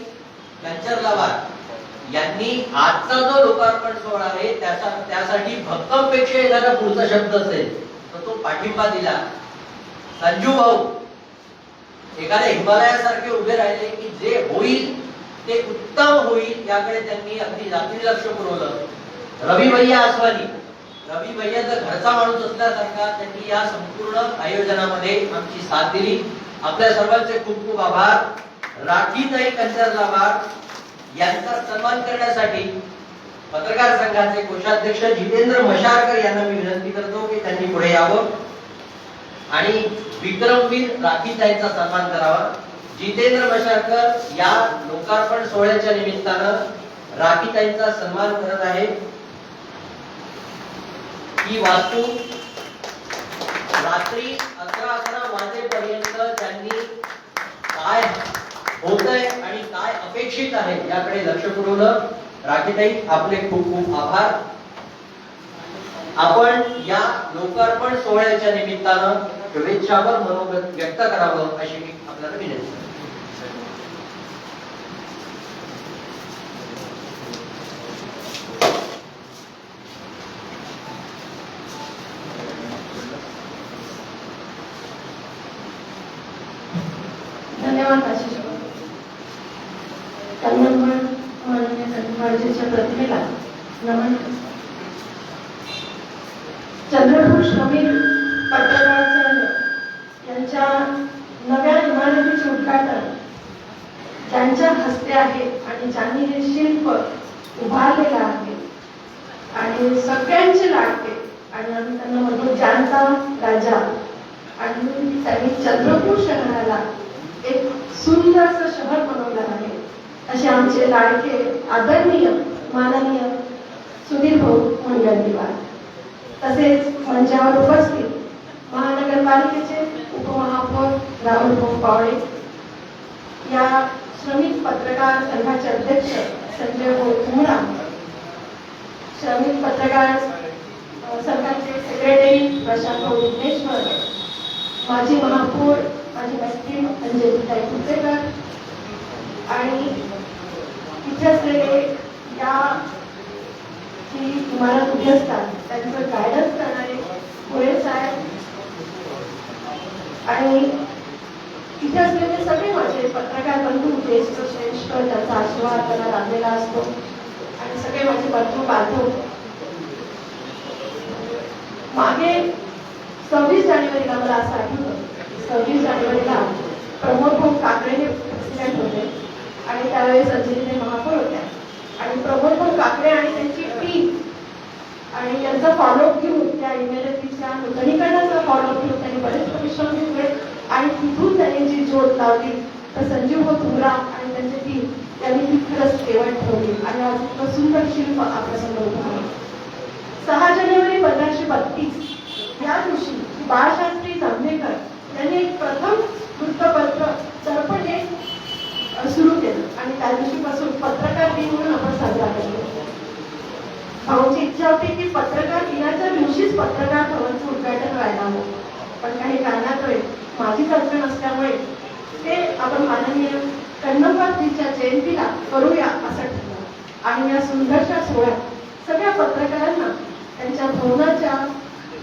कंचरलावार यांनी आजचा जो लोकार्पण सोहळा आहे त्यासाठी भक्कम पेक्षा एखादा पुढचा शब्द असेल तर तो पाठिंबा दिला. संजू भाऊ एखाद्या हिमालयासारखे उभे राहिले की जे होईल ते उत्तम होईल याकडे त्यांनी अगदी जाती लक्ष पुरवलं. रवी भैया आसवानी, रवी भैया जर घरचा माणूस असल्यासारखा त्यांनी या संपूर्ण आयोजनामध्ये आमची साथ दिली. आपल्या सर्वांचे खूप खूप आभार. राखीताई कंचरलावार यांचा सन्मान करण्यासाठी पत्रकार संघाचे कोषाध्यक्ष जितेंद्र मशारकर यांना मी विनंती करतो की त्यांनी पुढे यावं आणि विक्रमवीर राखीताईंचा सन्मान करावा. जितेंद्र मशारकर या लोकार्पण सोहळ्याच्या निमित्तानं राखीताईंचा सन्मान करत आहे. ही वास्तू रात्री 11 वाजेपर्यंत त्यांनी काय होतंय आणि काय अपेक्षित आहे याकडे लक्ष पुरवलं. राखीताई आपले खूप खूप आभार. आपण या लोकार्पण सोहळ्याच्या निमित्तानं शुभेच्छावर मनोगत व्यक्त करावं अशी मी आपल्याला विनंती करतो. धन्यवाद आशिष. कन्नडमळ माननीय कन्नडजीच्या प्रतिमेला नमन. चंद्रपूर श्रमिक पत्रकार संघ यांच्या नव्या इमारतीचे उद्घाटन ज्यांच्या हस्ते आहे आणि ज्यांनी हे शिल्प उभारलेलं आहे आणि सगळ्यांचे लाडके आणि आम्ही त्यांना म्हणतो ज्यांचा राजा, आणि त्यांनी चंद्रपूर शहराला एक सुंदरसं शहर बनवलं आहे असे आमचे लाडके आदरणीय माननीय सुधीर भाऊ मुनगंटीवार, तसेच मंचावर उपस्थित महानगरपालिकेचे उपमहापौर राहुल भाऊ पावळे, या श्रमिक पत्रकार संघाचे अध्यक्ष संजय भाऊ तुमरा, श्रमिक पत्रकार संघाचे सेक्रेटरी प्रशांत भाऊ विघ्नेश्वर, माजी महापौर माझी मैत्रीण अंजलीताई कुटेकर आणि इथे असलेले या जी इमारत उभी असतात त्यांचं गायडन्स करणारे गोयल साहेब आणि इथे असलेले सगळे माझे पत्रकार बंधू, ज्येष्ठ श्रेष्ठ, त्यांचा आशीर्वाद त्यांना लाभलेला असतो आणि सगळे माझे बंधू बांधव. मागे 26 जानेवारीला मला असं आठवतं, 26 जानेवारीला प्रमोद भाऊ काकडे हे प्रेसिडेंट होते आणि त्यावेळेस अंजलीताई महापौर होत्या आणि प्रमोद भाऊ काकडे आणि त्यांची टीम आणि त्यांचा फॉलोअप घेऊन त्या इमारतीच्या नूतनीकरणाचा फॉलोअप घेऊन त्यांनी बरेच परिश्रम घेतले आणि तिथून त्यांनी जी जोड लावली तर संजीव भाऊ तुमरा आणि त्यांची टीम त्यांनी ती खरंच ठेवण ठेवली आणि आज इतकं सुंदर शिल्प आपल्यासमोर उभं आहे. 6 जानेवारी 1532 या दिवशी बाळशास्त्री जांभेकर यांनी एक प्रथम वृत्तपत्र दर्पण हे सुरू केलं आणि त्या दिवशीपासून पत्रकार दिन म्हणून आपण साजरा करतो. भाऊची इच्छा होती की पत्रकार दिनाच्या दिवशीच पत्रकार भवनचं उद्घाटन व्हायला हवं, पण काही कारणामुळे माझीच अडचण असल्यामुळे ते आपण माननीय कन्नमवारजीच्या जयंतीला करूया असं ठरलं आणि या सुंदरशा सोहळ्यात सगळ्या पत्रकारांना त्यांच्या भवनाच्या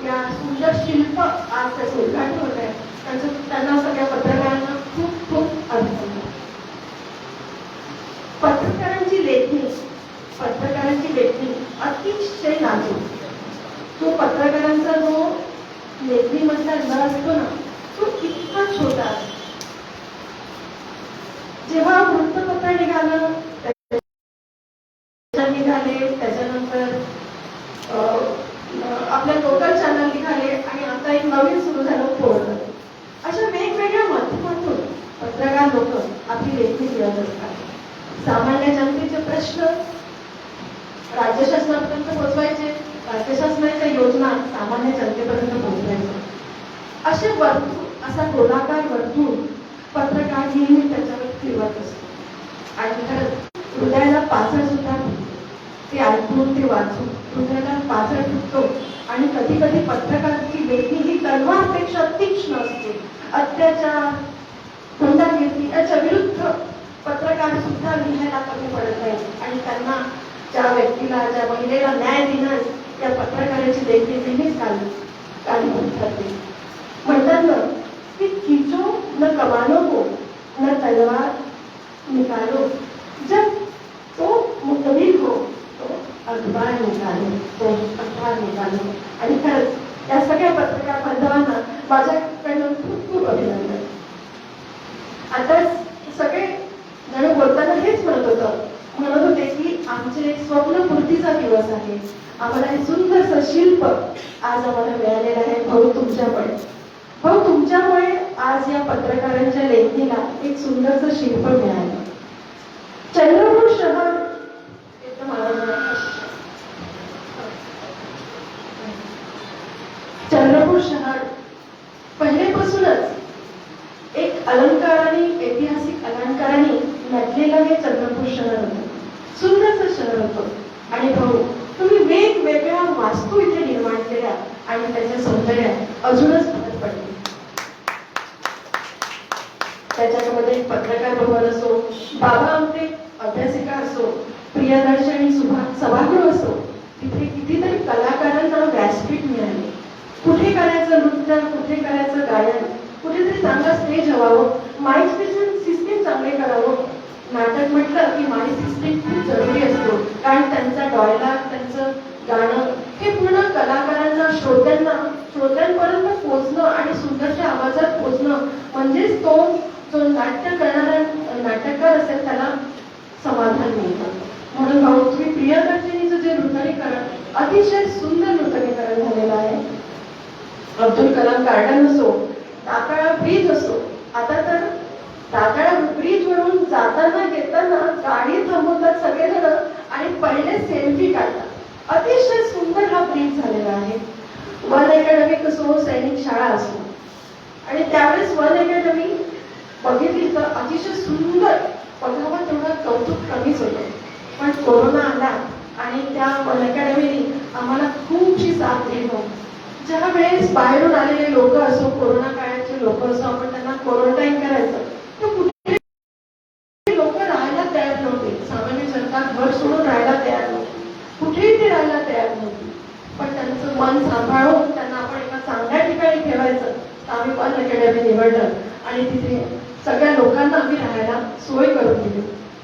या सुंदर शिल्प आज त्याचं उद्घाटन होत आहे, त्यांना सगळ्या पत्रकारांना खूप खूप अभिनंदन. पत्रकारांची लेखणी अतिशय नाजूक. तो पत्रकारांचा जो लेखणीमधला नळ असतो ना तो इतका छोटा असतो. जेव्हा वृत्तपत्र निघालं निघाले त्याच्यानंतर आपल्या लोकल चॅनल निघाले आणि आता एक नवीन सुरू झालं फोन. अशा वेगवेगळ्या माध्यमातून पत्रकार लोक आपली लेखणी लिहत असतात. सामान्य जनतेचे प्रश्न राज्य शासनापर्यंत पोहोचवायचे, राज्य शासनाच्या योजना सामान्य जनतेपर्यंत पोहोचवायचे. असे वर्तुळ, असा गोलाकार वर्तुळ पत्रकार नेहमी त्याच्यावर फिरवत असतो आणि खरंच हृदयाला पाझर सुद्धा ते ऐकून ते वाचून हृदयाला पाझर फुटतो आणि कधी कधी पत्रकारांची लेखणी ही तलवारपेक्षा तीक्ष्ण असते. अत्याचार, गुंडागिरी याच्या विरुद्ध पत्रकार सुद्धा लिहायला कमी पडत नाही आणि त्यांना ज्या व्यक्तीला, ज्या महिलेला न्याय देणार त्या पत्रकाराची लेखणी नेहमीच कारणीभूत ठरते. म्हणतात ना की खिचो न कमानो को न तलवार निकालो, जब तो मुकबिल हो तो अखबार निकालो, तो अखबार निकालो. आणि खरंच या सगळ्या पत्रकार बांधवांना माझ्याकडून खूप खूप अभिनंदन. आता सगळे जण बोलताना हेच म्हणत होते की आमचे स्वप्नपूर्तीचा दिवस आहे. आम्हाला हे सुंदरसं शिल्प आज आम्हाला मिळालेलं आहे भाऊ तुमच्यामुळे. भाऊ तुमच्यामुळे आज या पत्रकारांच्या लेखणीला एक सुंदरसं शिल्प मिळालं. चंद्रपूर शहर चंद्रपूर शहर पहिलेपासूनच एक अलंकाराने, ऐतिहासिक अलंकाराने नटलेलं हे चंद्रपूर शहर होतं. सुंदरचं शहर होतं आणि भाऊ तुम्ही वेगवेगळ्या वेगवेगळ्या वास्तू इथे निर्माण केल्या आणि त्याच्या सौंदर्यात अजूनच भर पडली. त्याच्यामध्ये पत्रकार भवन असो, बाबा आमटे अभ्यासिका असो, प्रियदर्शनी सभागृह असो, तिथे कितीतरी कलाकारांना व्यासपीठ मिळाले. कुठे करायचं नृत्य, कुठे करायचं गायन, कुठेतरी चांगला स्टेज हवावं, माईक सिस्टीम चांगले करावं. नाटक म्हटलं की माईक सिस्टीम खूप जरुरी असतो, कारण त्यांचा डायलॉग, त्यांचं गाणं हे पूर्ण कलाकारांना, श्रोत्यांपर्यंत पोहोचणं आणि सुंदरच्या आवाजात पोहोचणं म्हणजेच तो जो नाट्य करणारा नाटककार असेल त्याला समाधान मिळतं. म्हणून भाऊ तुम्ही प्रियदर्शनीचं जे नूतनीकरण, अतिशय सुंदर नूतनीकरण झालेलं आहे. अब्दुल कलाम गार्डन असो, टाकाळा ब्रिज असो, आता तर टाकाळा ब्रिज वरून जाताना येताना गाडी थांबवतात सगळेजण आणि पहिले सेल्फी काढतात. अतिशय सुंदर हा ब्रिज झालेला आहे. वन अकॅडमी असो, सैनिक शाळा असो, आणि त्यावेळेस वन अकॅडमी बघितली तर अतिशय सुंदर, बघावं तेवढं कौतुक कमीच होतं. पण कोरोना आला आणि त्या वन अकॅडमीने आम्हाला खूपशी साथ दिली. ज्या वेळेस बाहेरून आलेले लोक असो, कोरोना काळाचे लोक असो, आपण त्यांना क्वारंटाईन करायचं तर कुठे लोक राहायला तयार नव्हते. सामान्य जनता घर सोडून राहायला तयार नव्हती, कुठेही ते राहायला तयार नव्हती. पण त्यांचं मन सांभाळून त्यांना आपण एका चांगल्या ठिकाणी ठेवायचं तर आम्ही वन अकॅडमी निवडलं आणि तिथे सगळ्या लोकांना आम्ही राहायला सोय करून दिली.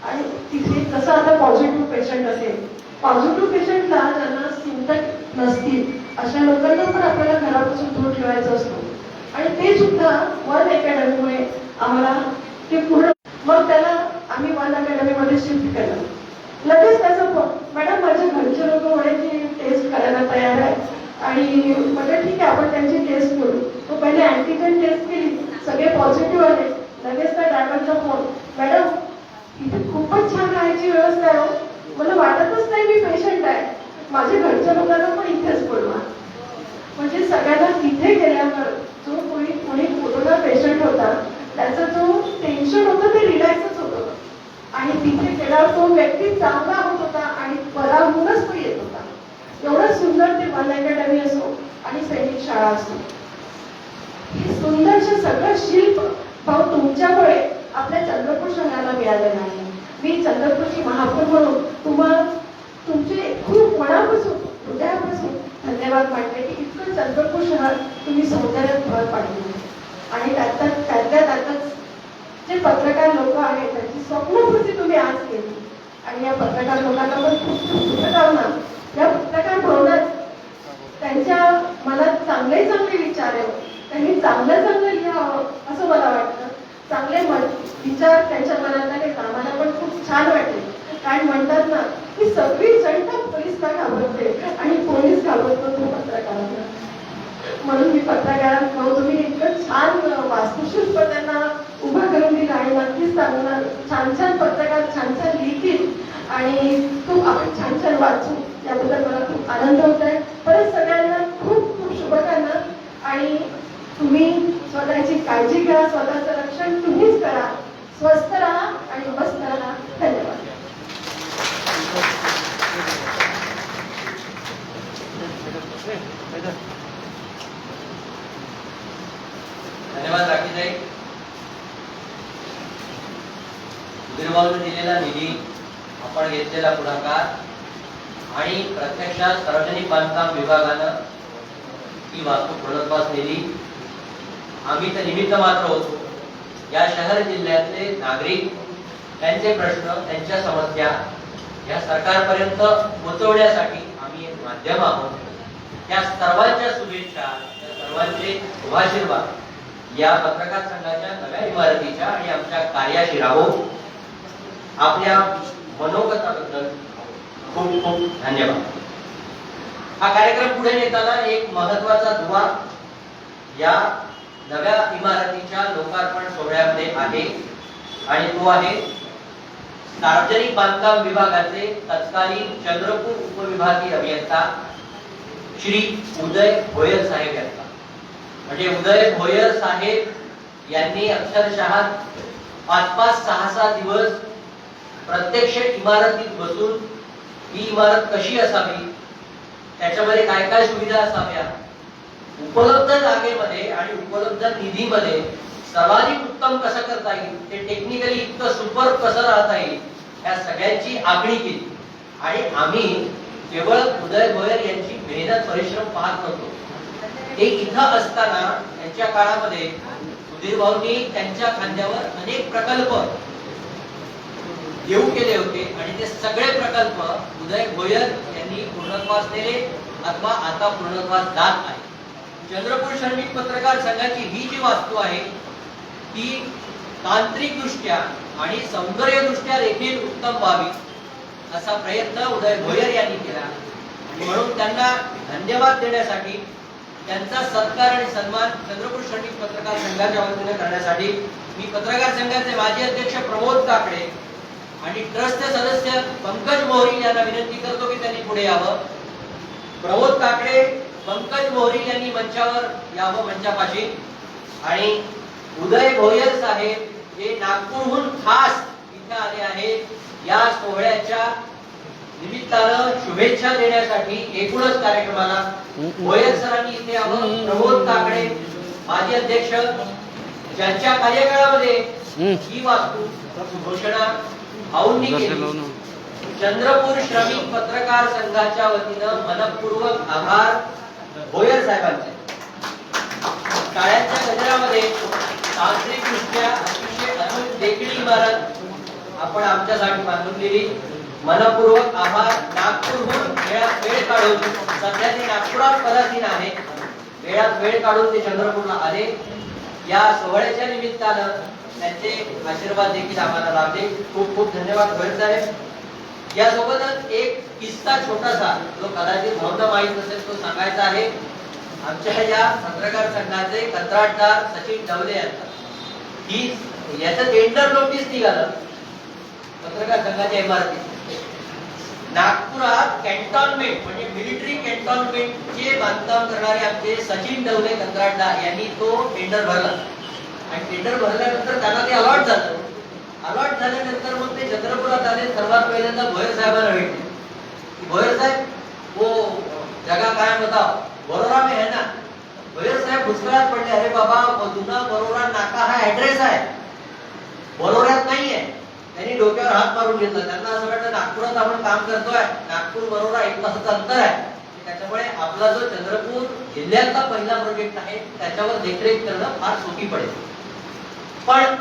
आणि तिथे जसं आता पॉझिटिव्ह पेशंट असेल, पॉझिटिव्ह पेशंटला ज्यांना सिम्पटम नसतील अशा लोकांना पण आपल्याला घरापासून दूर ठेवायचं असतो. आणि ते सुद्धा वन अकॅडमीमुळे आम्हाला ते पूर्ण, मग त्याला आम्ही वन अकॅडमीमध्ये शिफ्ट केलं. लगेच त्याचं मॅडम माझ्या घरचे लोक म्हणे की टेस्ट करायला तयार आहे आणि म्हटलं ठीक आहे आपण त्यांची टेस्ट करू. तो पहिले अँटीजन टेस्ट केली, सगळे पॉझिटिव्ह आले. लगेच त्या ड्रायव्हरचा फोन, मॅडम इथे खूपच छान राहायची व्यवस्था आहे, मला वाटतच नाही मी पेशंट आहे, माझ्या घरच्या लोकांना पण इथेच बोलवा. म्हणजे सगळ्यांना तिथे गेल्यावर जो कोणी कोरोना पेशंट होता त्याचा जो टेन्शन होतं ते रिलॅक्सच होतं. आणि तिथे गेल्यावर तो व्यक्ती चांगला होत होता आणि बरा होऊनच तो येत होता. एवढं सुंदर ते वन अकॅडमी असो आणि सैनिक शाळा असो, हे सुंदरशे सगळं शिल्प भाऊ तुमच्यामुळे आपल्या चंद्रपूर शहराला मिळालेलं आहे. मी चंद्रपूरची महापौर म्हणून तुमचे खूप मनापासून, हृदयापासून धन्यवाद मानते की इतकं चंद्रपूर शहर तुम्ही सौंदर्यात भर पाडली. आणि त्यातच जे पत्रकार लोक आहेत त्यांची स्वप्नपूर्ती तुम्ही आज केली. आणि या पत्रकार लोकांना पण खूप खूप शुभकामना. या पत्रकार भवनात त्यांच्या मनात चांगले विचार आहे, त्यांनी चांगलं लिहावं असं मला वाटतं. चांगले विचार त्यांच्या मनात आले, आम्हाला पण खूप छान वाटले. कारण म्हणतात ना की सगळी जनता पोलीसला घाबरते आणि पोलीस घाबरतो तो पत्रकारांना. म्हणून मी पत्रकारांना तुम्ही इतकं छान वास्तुशिल्प त्यांना उभं करून दिलं आणि नक्कीच चांगलं छान पत्रकार छान लिहितील आणि तो आपण छान वाचू, याबद्दल मला खूप आनंद होत आहे. परत सगळ्यांना खूप खूप शुभकामना. आणि तुम्ही स्वतःची काळजी घ्या, स्वतःचं रक्षण तुम्हीच करा, स्वस्थ राहा आणि मस्त राहा. धन्यवाद. धन्यवाद राखीताई. सुधीरभाऊने दिलेला निधी, आपण घेतलेला पुढाकार आणि प्रत्यक्षात सार्वजनिक बांधकाम विभागानं ही वास्तू पूर्णत्वास नेली. आम्ही तर निमित्त मात्र होतो. या शहर जिल्ह्यातले नागरिक, त्यांचे प्रश्न, त्यांच्या समस्या या सरकारपर्यंत पोहोचवण्यासाठी आम्ही एक माध्यम आहोत. त्या सर्वांच्या शुभेच्छा, त्या सर्वांचे शुभाशीर्वाद या पत्रकार संघाच्या नव्या इमारतीच्या आणि आमच्या कार्याशी राहो. आपल्या मनोगताबद्दल खूप खूप धन्यवाद. हा कार्यक्रम पुढे नेताना एक महत्वाचा दुवा या नव्या इमारतीच्या लोकार्पण सोहळ्यामध्ये आहे आणि तो आहे सार्वजनिक बांधकाम विभागाचे तत्कालीन चंद्रपूर उपविभागीय अभियंता श्री उदय भोयर साहेब यांचा. म्हणजे उदय भोयर साहेब यांनी अक्षरशः 5-5, 6-6 दिवस प्रत्यक्ष इमारतीत बसून ही इमारत कशी असावी, त्याच्यामध्ये काय काय सुविधा असाव्या, उपलब्ध जागेमध्ये आणि उपलब्ध निधीमध्ये सर्वाधिक उत्तम कसं करता येईल, ते टेक्निकली इतकं सुपर कसं राहता येईल, या सगळ्यांची आखणी केली. आणि आम्ही केवळ उदय भोयर यांची मेहनत परिश्रम पाहत नव्हतो. ते इथं असताना त्यांच्या काळामध्ये सुधीर भाऊंनी त्यांच्या खांद्यावर अनेक प्रकल्प येऊ केले होते आणि ते सगळे प्रकल्प उदय भोयर यांनी पूर्णत्वास नेले अथवा आता पूर्णत्वास जात आहे. चंद्रपूर श्रमिक पत्रकार संघाची ही जी वास्तू आहे ती तांत्रिक दृष्ट्या आणि सौंदर्य दृष्ट्या देखील उत्तम व्हावी असा प्रयत्न उदय भोयर यांनी केला. म्हणून त्यांना धन्यवाद देण्यासाठी, त्यांचा सत्कार आणि सन्मान चंद्रपूर श्रमिक पत्रकार संघाच्या वतीने करण्यासाठी मी पत्रकार संघाचे माजी अध्यक्ष प्रमोद काकडे आणि ट्रस्टचे सदस्य पंकज मोहरी यांना विनंती करतो की त्यांनी पुढे यावं. प्रमोद काकडे, पंकज मोहरी यांनी मंचावर यावं, मंचापाशी. आणि उदय भोयर साहेब हे नागपूरहून खास इथे आले आहेत या सोहळ्याच्या निमित्तानं शुभेच्छा देण्यासाठी एकूणच कार्यक्रमाला. भोयर सरांनी इथे यावं. प्रमोद काकडे माजी अध्यक्ष, ज्यांच्या कार्यकाळामध्ये ही वास्तू घोषणा भाऊंनी केली. चंद्रपूर श्रमिक पत्रकार संघाच्या वतीनं मनपूर्वक आभार भोयर साहेबांचे. टाळ्यांच्या गजरामध्ये तांत्रिकदृष्ट्या अतिशय अद्भुत देखील इमारत आपण आमच्यासाठी बांधून दिली. मनपूर्वक आभार. नागपूरहून वेळात वेळ काढून, सध्या ते नागपुरात पदासीन आहे, वेळात वेळ काढून ते चंद्रपूरला आले. या सोहळ्याच्या निमित्तानं त्यांचे आशीर्वाद देखील आम्हाला लाभले. खूप खूप धन्यवाद भोयर साहेब. यासोबतच एक किस्सा छोटासा जो कदाचित भावना माहीत नसेल तो सांगायचा आहे. आमच्या या पत्रकार संघाचे कंत्राटदार सचिन डवले यांचा ही याचं टेंडर नोटीस निघालं पत्रकार संघाच्या इमारतीत. नागपुरात कॅन्टॉन्मेंट म्हणजे मिलिटरी कॅन्टॉन्मेंटचे बांधकाम करणारे आमचे सचिन डवले कंत्राटदार यांनी तो टेंडर भरला आणि टेंडर भरल्यानंतर त्यांना ते अलॉट झालं. अलॉट झाल्यानंतर मग ते चंद्रपुरात आले. सर्वात पहिल्यांदा भोयर साहेबांना भेटले. भोयर साहेब, वो जगह काय बताओ? बरोरा में है ना? भोयर साहेब भुसकळात पडले. अरे बाबा, जुना बरोरा नाका हा ऍड्रेस आहे, बरोऱ्यात नाहीये. त्यांनी डोक्यावर हात मारून घेतला. त्यांना असं वाटतं नागपुरात आपण काम करतोय, नागपूर बरोरा 1 तासाचं अंतर आहे, त्याच्यामुळे आपला जो चंद्रपूर जिल्ह्यातला पहिला प्रोजेक्ट आहे त्याच्यावर देखरेख करणं फार सोपी पडेल. पण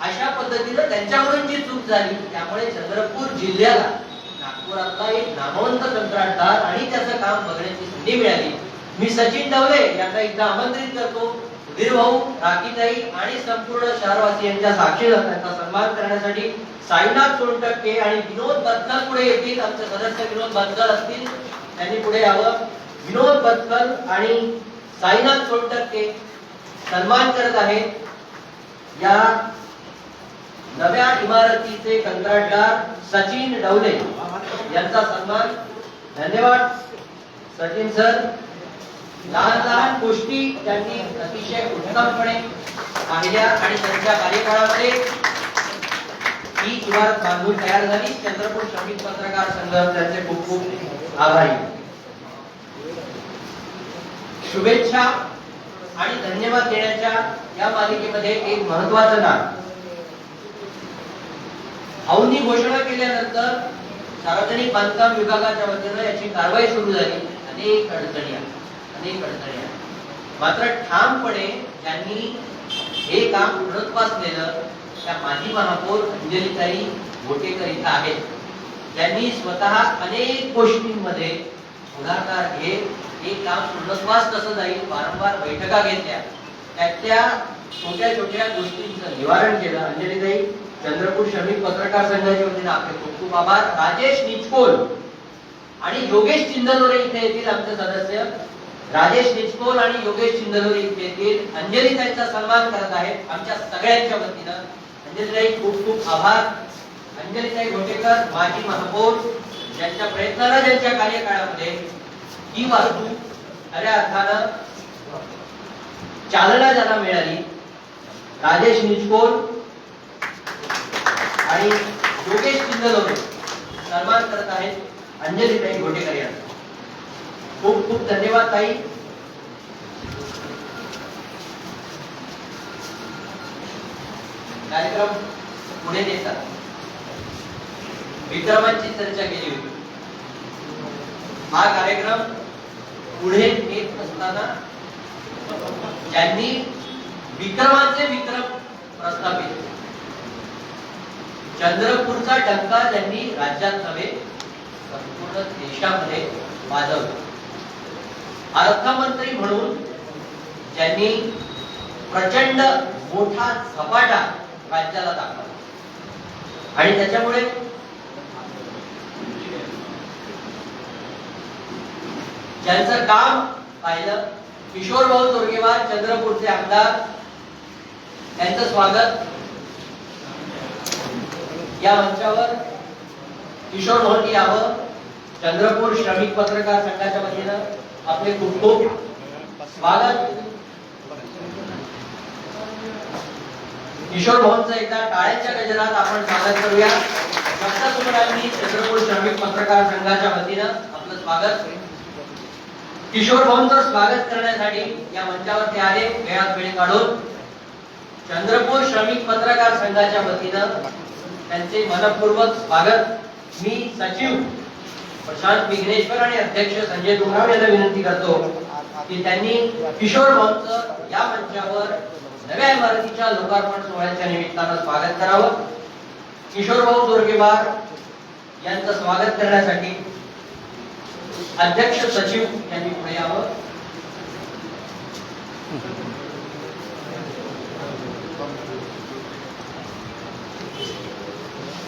अशा पद्धतीनं त्यांच्याकडून जी चूक झाली त्यामुळे चंद्रपूर जिल्ह्याला नागपुरातला एक नामवंत कंत्राटदार आणि त्याचं काम बघण्याची संधी मिळाली. मी सचिन डवले यांना एकदा आमंत्रित करतो, सुधीर भाऊ, राखीताई आणि संपूर्ण शहरवासियांच्या साक्षीला त्यांचा सन्मान करण्यासाठी साईनाथ सोनटक्के आणि विनोद बत्कल पुढे येतील. आमचे सदस्य विनोद बत्कल असतील, त्यांनी पुढे यावं. विनोद बत्कल आणि साईनाथ सोनटक्के सन्मान करत आहेत या नव्या इमारतीचे कंत्राटदार सचिन डवले यांचा सन्मान. धन्यवाद सचिन सर. लहान लहान गोष्टी त्यांनी अतिशय उत्तमपणे पाहिल्या आणि त्यांच्या कार्यकाळामध्ये ही इमारत बांधून तयार झाली. चंद्रपूर श्रमिक पत्रकार संघ त्यांचे खूप खूप आभारी. शुभेच्छा आणि धन्यवाद देण्याच्या या मालिकेमध्ये एक महत्वाचं नाव. भाऊंनी घोषणा केल्यानंतर सार्वजनिक बांधकाम विभागाच्या वतीनं याची कारवाई सुरू झाली. अनेक अडचणी मात्र ठामपणे त्यांनी हे काम पूर्णत्वास नेलं. त्या माजी महापौर अंजलीताई घोटेकर इथं आहेत. त्यांनी स्वतः अनेक गोष्टींमध्ये पुढाकार घेत हे काम पूर्णत्वास कसं जाईल वारंवार बैठका घेतल्या. त्यातल्या छोट्या छोट्या गोष्टींचं निवारण केलं. अंजलीताई, चंद्रपूर श्रमिक पत्रकार संघाच्या वतीने आपले खूप खूप आभार. राजेश निचकोल आणि योगेश चिंदलोरे इथे येतील. आमचे सदस्य राजेश निचकोल आणि योगेश चिंदलोरे इथे येतील. अंजलीताईंचा सन्मान करत आहेत आमच्या सगळ्यांच्या वतीनं. अंजलीताई, खूप खूप आभार. अंजलीताई घोटेकर, माजी महापौर, ज्यांच्या प्रयत्नानं ज्यांच्या कार्यकाळामध्ये ही वास्तू खऱ्या अर्थानं चालना ज्यांना मिळाली. राजेश निचकोल आणि योगेश चिंदलोरे सन्मान करत आहेत अंजलीताई घोटेकर यांचा. खूप खूप धन्यवाद ताई. कार्यक्रम पुढे नेतात विक्रमांची चर्चा केली होती. हा कार्यक्रम पुढे नेत असताना ज्यांनी विक्रमाचे विक्रम प्रस्थापित, चंद्रपूरचा डंका ज्यांनी राज्यात नव्हे संपूर्ण देशामध्ये वाजवला, अर्थमंत्री म्हणून ज्यांनी प्रचंड मोठा झपाटा राज्याला दाखवला आणि त्याच्यामुळे ज्यांचं काम पाहिलं, किशोर भाऊ तोरगेवार चंद्रपूरचे आमदार, त्यांचं स्वागत या मंचावर किशोर भाऊंनी यावं. चंद्रपूर श्रमिक पत्रकार संघाच्या वतीनं आपले खूप खूप स्वागत. किशोर भाऊंचं एकदा टाळ्यांच्या गजरात आपण स्वागत करूया. शब्दसुमनांनी चंद्रपूर श्रमिक पत्रकार संघाच्या वतीनं आपलं स्वागत. किशोर भाऊंचं स्वागत करण्यासाठी या मंचावर ते आले. वेळात वेळ काढून चंद्रपूर श्रमिक पत्रकार संघाच्या वतीनं त्यांचे मनपूर्वक स्वागत. मी सचिव प्रशांत विघ्नेश्वर आणि अध्यक्ष संजय डोंगराव यांना विनंती करतो की त्यांनी किशोर भाऊंचं या मंचावर नव्या इमारतीच्या लोकार्पण सोहळ्याच्या निमित्तानं स्वागत करावं. किशोर भाऊ तोरगेवार यांचं स्वागत करण्यासाठी अध्यक्ष सचिव यांनी पुढे यावं.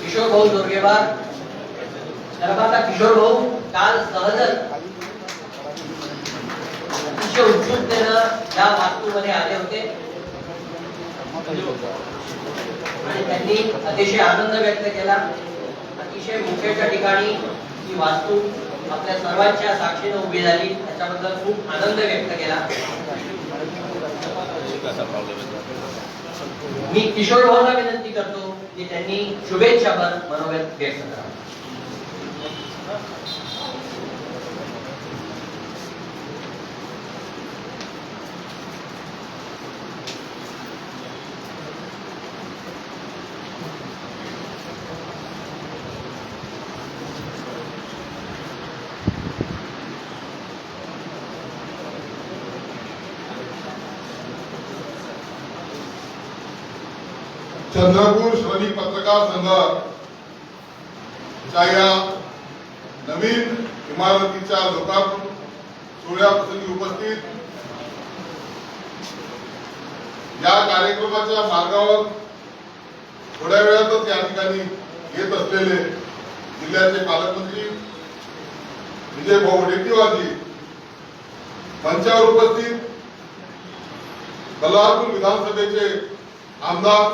किशोर भाऊ तोरगेवार, आता किशोर भाऊ काल सहजच अतिशय उत्सुकतेनं या वास्तूमध्ये आले होते आणि त्यांनी अतिशय आनंद व्यक्त केला. अतिशय मुख्याच्या ठिकाणी ही वास्तू आपल्या सर्वांच्या साक्षीने उभी झाली, त्याच्याबद्दल खूप आनंद व्यक्त केला. मी किशोर भाऊला विनंती करतो की त्यांनी शुभेच्छापर मनोगत व्यक्त करावं. चंद्रपूर श्रमिक पत्रकार संघाच्या या नवीन इमारतीच्या लोकार्पण सोहळ्याप्रसंगी उपस्थित, या कार्यक्रमाच्या मार्गावर थोड्या वेळातच या ठिकाणी येत असलेले जिल्ह्याचे पालकमंत्री विजय भाऊ वडेट्टीवारजी, मंचावर उपस्थित बल्लारपूर विधानसभेचे आमदार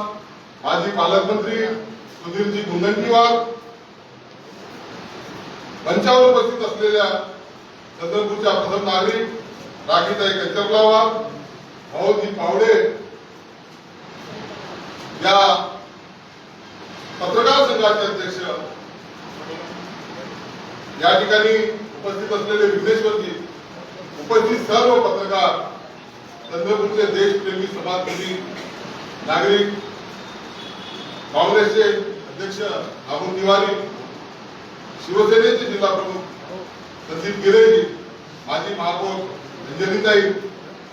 माजी पालकमंत्री सुधीरजी मुनगंटीवार, मंचावर उपस्थित असलेल्या चंद्रपूरच्या प्रथम नागरिक राखीताई कचरलावार, भाऊजी पावडे, या पत्रकार संघाचे अध्यक्ष, या ठिकाणी उपस्थित असलेले विघ्नेश्वरजी, उपस्थित सर्व पत्रकार, चंद्रपूरचे देशप्रेमी समाजसेवी नागरिक, काँग्रेसचे अध्यक्ष अरुण तिवारी, शिवसेनेचे जिल्हा प्रमुख संदीप गिरेजी, माजी महापौर अंजलीताई,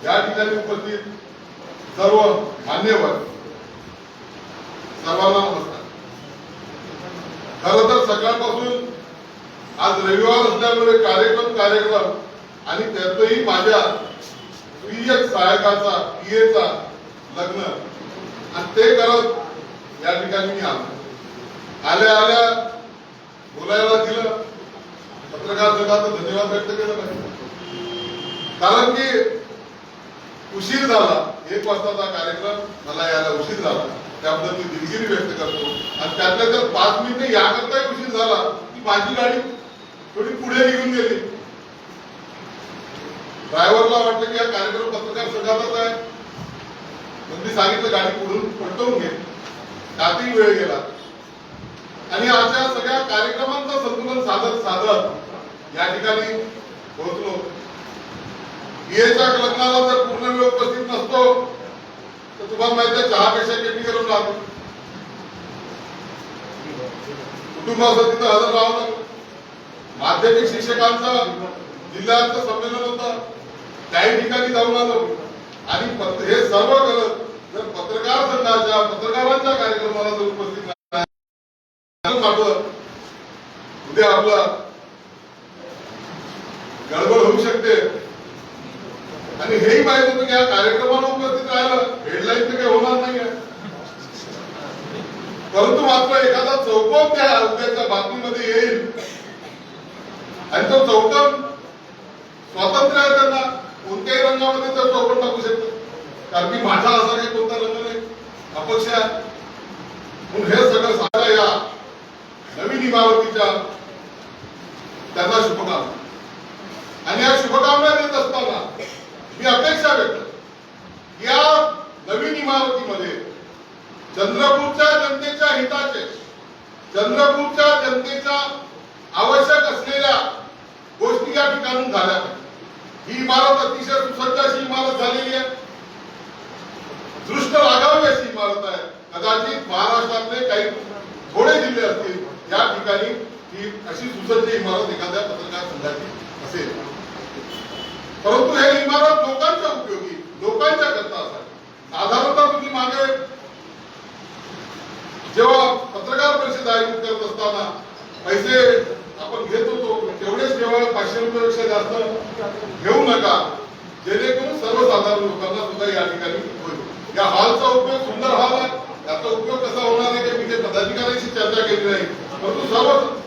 या ठिकाणी उपस्थित सर्व मान्यवर, सर्वांना नमस्कार. खरं तर सकाळपासून आज रविवार असल्यामुळे कार्यक्रम आणि त्यातही माझ्या प्रिय सहायकाचा पीएचा लग्न, आणि ते करत या ठिकाणी मी आल्या बोलायला दिलं. पत्रकार संघाचं धन्यवाद व्यक्त केलं पाहिजे, कारण की उशीर झाला. 1 वाजताचा कार्यक्रम, मला यायला उशीर झाला, त्याबद्दल मी दिलगिरी व्यक्त करतो. आणि त्यातल्या त्यात 5 मिनिटे याकरताही उशीर झाला की माझी गाडी थोडी पुढे निघून गेली. ड्रायव्हरला वाटलं की हा कार्यक्रम पत्रकार संघाचाच आहे, मी सांगितलं गाडी पुढून पटवून घे. त्यातही वेळ गेला आणि अशा सगळ्या कार्यक्रमांचं संतुलन साधत या ठिकाणी पोहोचलो. बियेच्या लग्नाला जर पूर्ण वेळ उपस्थित नसतो तर तुम्हाला माहिती आहे चहापेक्षा केटली करून राहतो. कुटुंब असं तिथं हजर राहावं लागलं. माध्यमिक शिक्षकांचा जिल्ह्याचं संमेलन होतं, काही ठिकाणी जाऊन आलो आणि हे सर्व करत जर पत्रकार संघाच्या पत्रकारांच्या कार्यक्रमाला जर उपस्थित नाही, उद्या आपला गडबड होऊ शकते. आणि हेही माहित होतं की या कार्यक्रमाला उपस्थित राहिलं हेडलाईन तर काही होणार नाही आहे. परंतु मात्र एखादा चौकन त्या उद्याच्या बातमीमध्ये येईल आणि तो चौकन स्वातंत्र्य आहे, त्यांना कोणत्याही रंगामध्ये तर चौकन टाकू शकतो, कारण की माझा असा काही कोणता रंग नाही, अपक्ष आहे. म्हणून हे सगळं सांगा या नवीन इमारतीच्या त्यांना शुभकामना. आणि या शुभकामना देत असताना मी अपेक्षा व्यक्त या नवीन इमारतीमध्ये चंद्रपूरच्या जनतेच्या हिताचे, चंद्रपूरच्या जनतेच्या आवश्यक असलेल्या गोष्टी या ठिकाणून झाल्या. ही इमारत अतिशय सुसज्ज अशी इमारत झालेली आहे, दृष्ट लागावी अशी इमारत आहे. कदाचित महाराष्ट्रातले काही थोडे जिल्हे असतील या ठिकाणी ही अशी सुसज्ज इमारत एखाद्या पत्रकार संघाची असेल. परंतु हे इमारत लोकांच्या उपयोगी, लोकांच्या करता असावी. साधारणतः तुम्ही मागे जेव्हा पत्रकार परिषद आयोजित करत असताना पैसे आपण घेत होतो तेवढेच केवळ 500 रुपयापेक्षा जास्त घेऊ नका, जेणेकरून सर्वसाधारण लोकांना सुद्धा या ठिकाणी होईल. या हॉलचा उपयोग सुंदर हॉल आहे, त्याचा उपयोग कसा होणार आहे मी काही पदाधिकाऱ्यांशी चर्चा केली नाही, परंतु सर्व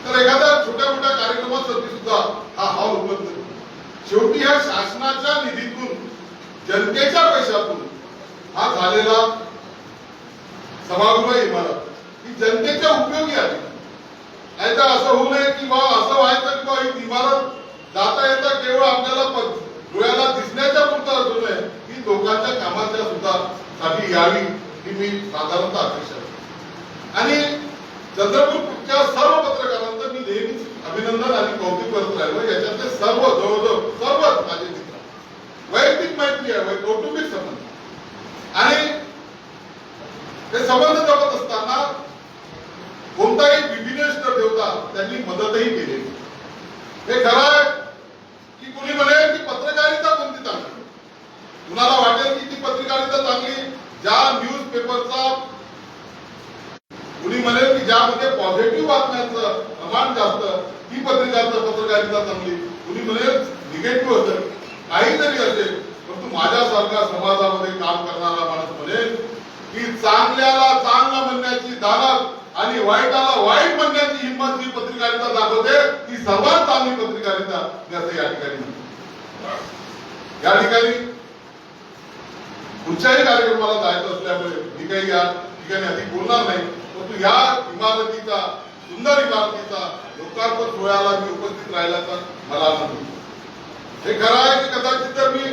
तर एखाद्या छोट्या मोठ्या कार्यक्रमासाठी सुद्धा हा हॉल उपलब्ध. शेवटी ह्या शासनाच्या निधीतून जनतेच्या पैशातून हा झालेला सभागृह इमारत ही जनतेच्या उपयोगी आहे. नाहीतर असं होऊ नये की बा असं व्हायचं की बा ही इमारत जाता येता केवळ आपल्याला डोळ्याला दिसण्याच्या पुरता असू नये, ही लोकांच्या कामाच्या सुद्धा साठी यावी ही मी साधारणतः अपेक्षा. आणि चंद्रपूरच्या सर्व पत्रकारांचं मी नेहमीच अभिनंदन आणि कौतुक करत राहिलो. याच्यातले सर्व जवळजवळ सर्वच माझे मित्र, वैयक्तिक मैत्री आहे, कौटुंबिक संबंध, आणि हे संबंध जपत असताना कोणताही विभिन्नेश न ठेवता त्यांनी मदतही केली. हे खरं आहे की कुणी म्हणेल की पत्रकारिता कोणती चांगली, कुणाला वाटेल की ती पत्रकारिता चांगली ज्या न्यूज पेपरचा, कुणी म्हणेल की ज्यामध्ये पॉझिटिव्ह बातम्यांचं प्रमाण जास्त ही पत्रकारिता चांगली, कुणी म्हणेल निगेटिव्ह असेल, काही जरी असेल. परंतु माझ्यासारखा समाजामध्ये काम करणारा माणूस म्हणेल की चांगल्याला चांगलं म्हणण्याची दानत आणि वाईटाला वाईट म्हणण्याची हिंमत जी पत्रकारिता दाखवते ती सर्वात चांगली पत्रकारिता असं या ठिकाणी म्हणतो. या ठिकाणी कुठच्याही कार्यक्रमाला जायचं असल्यामुळे मी काही या ठिकाणी अधिक बोलणार नाही, परंतु या इमारतीचा, सुंदर इमारतीचा लोकार्पण सोहळ्याला मी उपस्थित राहिल्याचा मला आनंद होतो. हे खरं आहे की कदाचित जर मी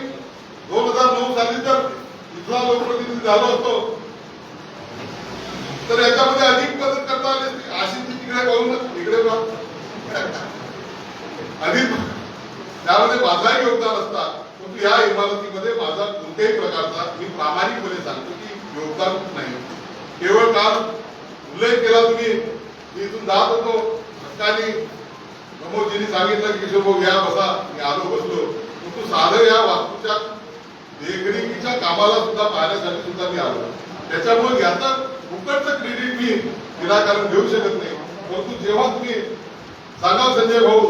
2009 साली जर इथला लोकप्रतिनिधी झालो असतो तर याच्यामध्ये अधिक मदत करता आली असती. अशी तिकडे पाहून इकडे अधिक त्यामध्ये माझाही योगदान असता, परंतु या इमारतीमध्ये माझा कोणत्याही प्रकारचा, मी प्रामाणिकपणे सांगतो की योगदान नाही. केवळ काल उल्लेख केला तुम्ही, मी इथून जात होतो हक्कानी प्रमोदजींनी सांगितलं की किशोर भाऊ या बसा, मी आलो बसलो. परंतु साधं या वास्तूच्या देखरेखीच्या कामाला सुद्धा पाहण्यासाठी सुद्धा मी आलो. त्याच्यामुळे याचा फुकटचं क्रेडिट मी विनाकारण घेऊ शकत नाही. परंतु जेव्हा तुम्ही सांगाल संजय भाऊ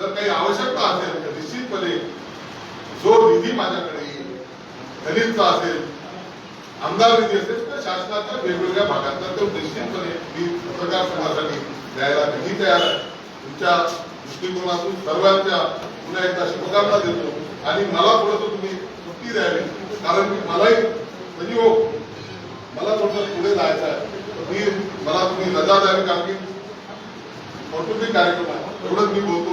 जर काही आवश्यकता असेल तर निश्चितपणे जो निधी माझ्याकडे येईल, खनिजचा असेल, आमदार निधी असेल तर शासनाच्या वेगवेगळ्या भागातला तो निश्चितपणे मी पत्रकार समाजासाठी द्यायला नेहमी तयार आहे. तुमच्या दृष्टिकोनातून सर्वांच्या पुन्हा एकदा शुभकामना देतो आणि मला थोडस तुम्ही सुट्टी द्यावी, कारण की मलाही म्हणजे मला थोडस पुढे जायचं आहे. मला तुम्ही रजा द्यावी, कारण की कौटुंबिक कार्यक्रम आहे, एवढंच मी बोलतो.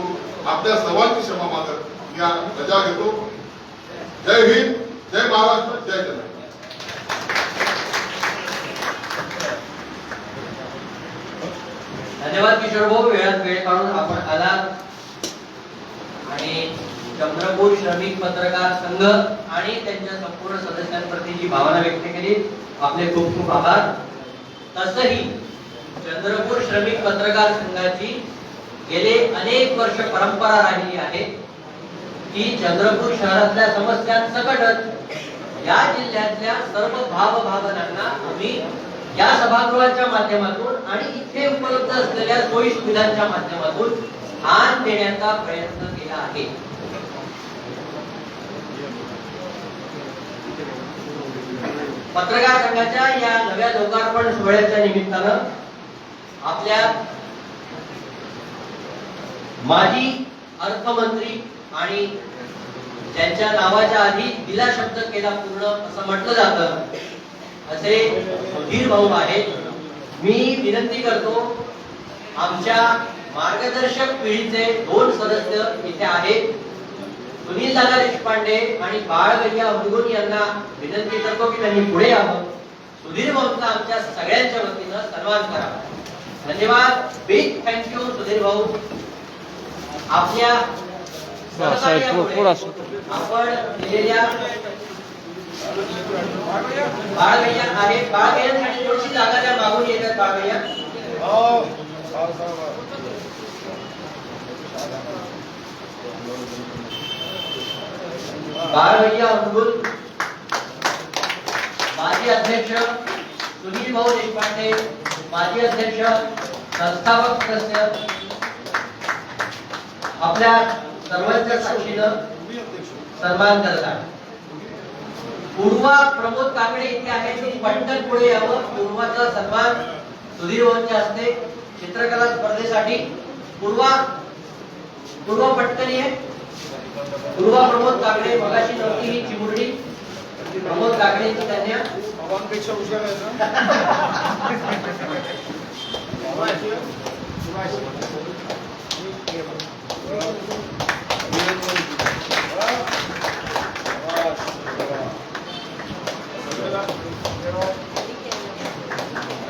आपल्या सर्वांची क्षमा मागत या रजा घेतो. जय हिंद, जय महाराष्ट्र, जय जय. धन्यवाद किशोर भाऊ, वेळात वेळ काढून आपण आला. चंद्रपूर श्रमिक पत्रकार संघ आणि त्यांच्या संपूर्ण सदस्यांप्रती जी भावना व्यक्त केली, आपले खूप खूप आभार. तसंही चंद्रपूर श्रमिक पत्रकार संघाची गेले अनेक वर्ष परंपरा राहिली आहे की चंद्रपूर शहरातल्या समस्यांसकटच या जिल्ह्यातल्या सर्व भावभावनांना आम्ही या सभागृहाच्या माध्यमातून आणि इथे उपलब्ध असलेल्या सोयी सुविधांच्या माध्यमातून स्थान देण्याचा प्रयत्न केला आहे. पत्रकार संघाच्या या नव्या लोकार्पण सोहळ्याच्या निमित्तानं आपल्या माजी अर्थमंत्री आणि त्यांच्या नावाच्या आधी दिला शब्द केला पूर्ण असं म्हटलं जातं असे सुधीर भाऊ आहेत. मी विनंती करतो, आमच्या मार्गदर्शक पिढीचे 2 सदस्य इथे आहेत, सुनील दादा देशपांडे आणि बाळगैया हुरगुन यांना विनंती करतो की त्यांनी पुढे यावं. सुधीर भाऊंचा आमच्या सगळ्यांच्या वतीनं सन्मान करावा. धन्यवाद. बिग थँक्यू सुधीर भाऊ. आपल्या सहकार्यामुळे आपण दिलेल्या बाळगैया आहेत. बाळगैयांसाठी थोडीशी जागा द्या, मागून येतात बाळगैया. बाळगैया हुरगुन, माजी अध्यक्ष सुनील भाऊ देशपांडे, माजी अध्यक्ष संस्थापक सदस्य, आपल्या सर्वांच्या साक्षीनं सन्मान करतात. पूर्वा प्रमोद काकडे इथे आहेत, ते पटकन पुढे यावं. पूर्वाचा सन्मान सुधीर भाऊंच्या हस्ते चित्रकला स्पर्धेसाठी. पूर्वा पटकन ये. पूर्वा प्रमोद काकडे, मगाशी नव्हती ही चिमुरडी. प्रमोद काकडेंची कन्या.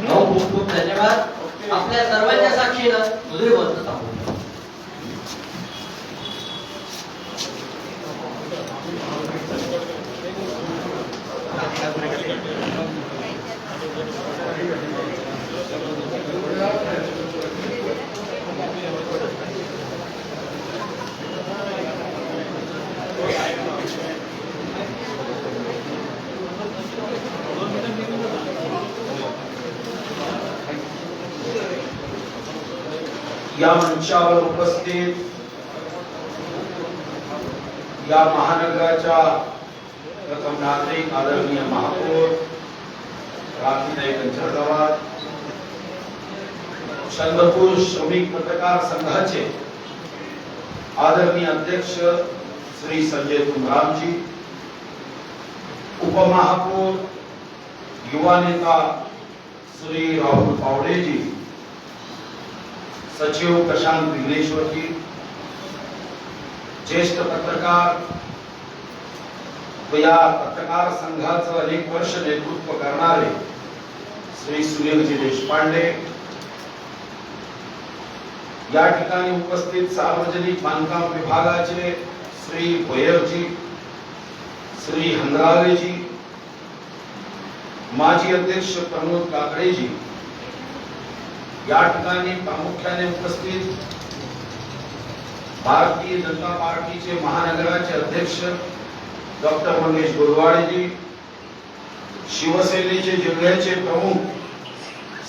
खूप खूप धन्यवाद. आपल्या सर्वांच्या साक्षीनं सुधीर भाऊंचं सांगू. या मंचावर उपस्थित या महानगराच्या प्रथम नागरिक आदरणीय महापौर राखीताई कंचरगावात, चंद्रपूर श्रमिक पत्रकार संघाचे आदरणीय अध्यक्ष श्री संजय तुंगरामजी, उपमहापौर युवा नेता श्री राहुल पावडे जी, सचिव प्रशांत विघ्नेश्वर जी, ज्येष्ठ पत्रकार व या पत्रकार संघाचं अनेक वर्ष नेतृत्व करणारे श्री सुनीलजी देशपांडे, या ठिकाणी उपस्थित सार्वजनिक बांधकाम विभागाचे श्री भोयरजी, श्री हंद्रावेजी, माजी अध्यक्ष प्रमोद काकडेजी, या ठिकाणी प्रामुख्याने उपस्थित भारतीय जनता पार्टीचे महानगराचे अध्यक्ष डॉक्टर मंगेश गोरवाडेजी, शिवसेनेचे जिल्ह्याचे प्रमुख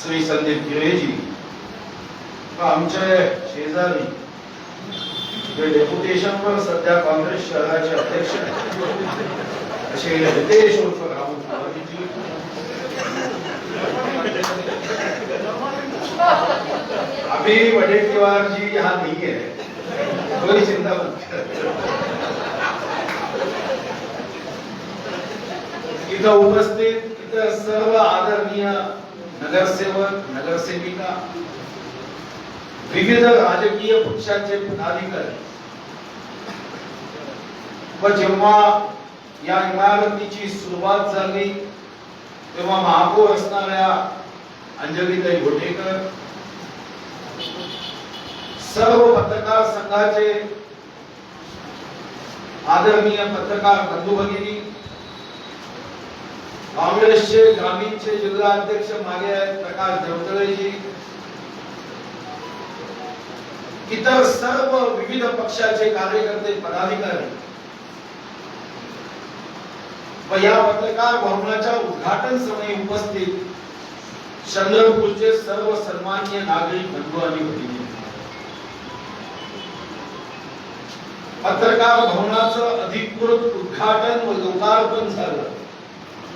श्री संदीप गिरेजी, आमचे शेजारी जे डेप्युटेशनवर सध्या काँग्रेस शहराचे अध्यक्ष असे हितेश उर्फ राहुल पावडेजी, अभी वडेट्टीवार जी यहाँ नहीं है, कोई चिंता मत. इथं उपस्थित इतर सर्व आदरणीय नगरसेवक, नगरसेविका, विविध राजकीय पक्षांचे पदाधिकारी व जेव्हा या इमारतीची सुरुवात झाली तेव्हा महापौर असणाऱ्या अंजलीताई घोटेकर, सर्व पत्रकार संघाचे आदरणीय पत्रकार बंधू भगिनी, काँग्रेसचे ग्रामीणचे जिल्हा अध्यक्ष मागे आहेत प्रकाश देवतळेजी, इतर सर्व विविध पक्षाचे कार्यकर्ते पदाधिकारी व या पत्रकार भवनाच्या उद्घाटन समयी उपस्थित चंद्रपूरचे सर्व सन्माननीय नागरिक बंधू आणि भगिनी, पत्रकार भवनाचं अधिकृत उद्घाटन व लोकार्पण झालं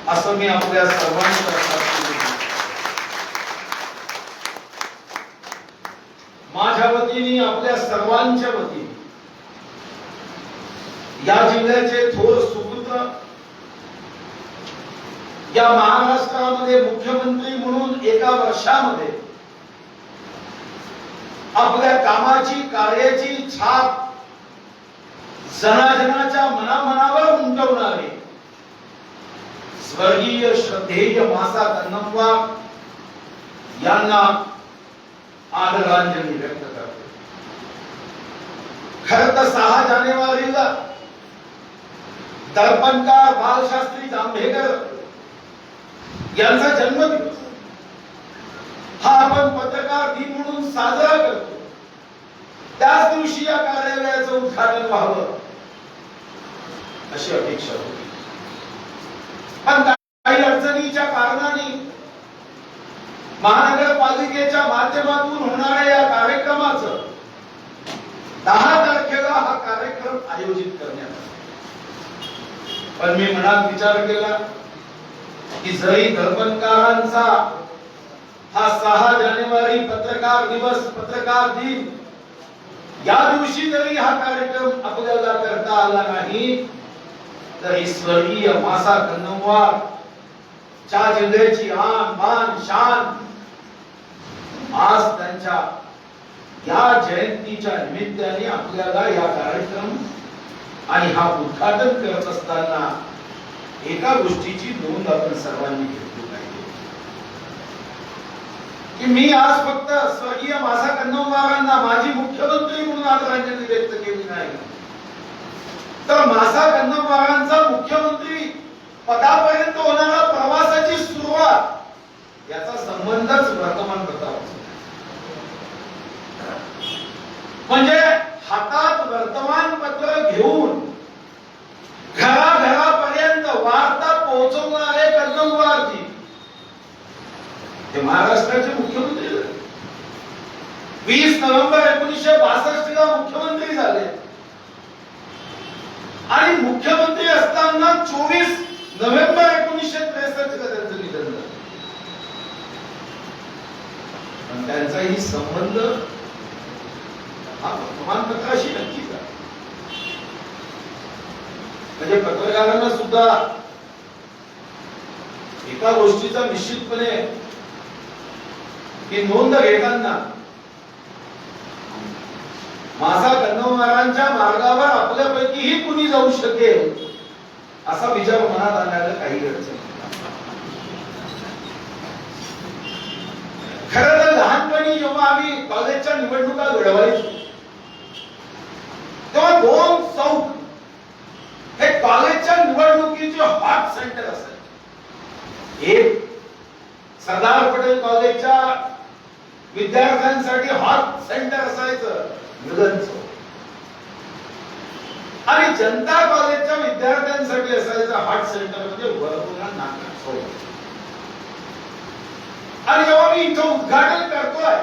असं मी आपल्या सर्वांच्या माझ्या वतीने आपल्या सर्वांच्या वतीने या जिल्ह्याचे थोर सुपुत्र, या महाराष्ट्रामध्ये मुख्यमंत्री म्हणून एका वर्षामध्ये आपल्या कामाची कार्याची छाप जनाजनाच्या मनामनावर उमटवणारे स्वर्गीय श्रद्धेय मासा कन्नमवार यांना आदरांजली व्यक्त करतो. खरं तर 6 जानेवारीला दर्पणकार बालशास्त्री जांभेकर यांचा जन्मदिवस हा आपण पत्रकार दिन म्हणून साजरा करतो. त्याच दिवशी या कार्यालयाचं उद्घाटन व्हावं अशी अपेक्षा होती. पण काही अडचणीच्या कारणाने महानगरपालिकेच्या माध्यमातून होणाऱ्या या कार्यक्रमाचं 10 तारखेला हा कार्यक्रम आयोजित करण्यात आला. पण मी मनात विचार केला की जरी दर्पणकारांचा हा 6 जानेवारी पत्रकार दिवस, पत्रकार दिन या दिवशी जरी हा कार्यक्रम आपल्याला करता आला नाही, तरी स्वर्गीय मासा कन्नमवार ज्या जिल्ह्याची आन बान शान आज त्यांच्या या जयंतीच्या निमित्ताने आपल्याला या कार्यक्रम आणि हा उद्घाटन करत असताना एका गोष्टीची नोंद आपण सर्वांनी घेतली पाहिजे की मी आज फक्त स्वर्गीय मासा कन्नमवारांना माजी मुख्यमंत्री म्हणून आदरांजली व्यक्त केली नाही, तर मासा कन्नमवारांचा मुख्यमंत्री पदापर्यंत होणारा प्रवासाची सुरुवात याचा संबंधच वर्तमानपत्रावर. म्हणजे हातात वर्तमानपत्र घेऊन घराघरापर्यंत वार्ता पोहोचवणारे कन्नमवारजी हे महाराष्ट्राचे मुख्यमंत्री झाले. 20 नोव्हेंबर 1962 ला मुख्यमंत्री झाले आणि मुख्यमंत्री असताना 24 नोव्हेंबर 1963 ला त्यांचं निधन झालं. पण त्यांचाही संबंध हा वर्तमानपत्राशी नक्कीच आहे. म्हणजे पत्रकारांना सुद्धा एका गोष्टीचा निश्चितपणे ही नोंद घेताना मासा कन्नमवारांच्या मार्गावर आपल्यापैकीही कुणी जाऊ शकेल असा विचार मनात आणण्याला काही अडचण नाही. खरं तर लहानपणी जेव्हा आम्ही कॉलेजच्या निवडणुका लढवायचो तेव्हा 2 चौक हे कॉलेजच्या निवडणुकीचे हॉट सेंटर असायचे. एक सरदार पटेल कॉलेजच्या विद्यार्थ्यांसाठी हॉट सेंटर असायचं मिलन चौक, आणि जनता कॉलेजच्या विद्यार्थ्यांसाठी असायचं हॉट सेंटर म्हणजे वरपुरा नाका चौक. आणि जेव्हा मी इथं उद्घाटन करतोय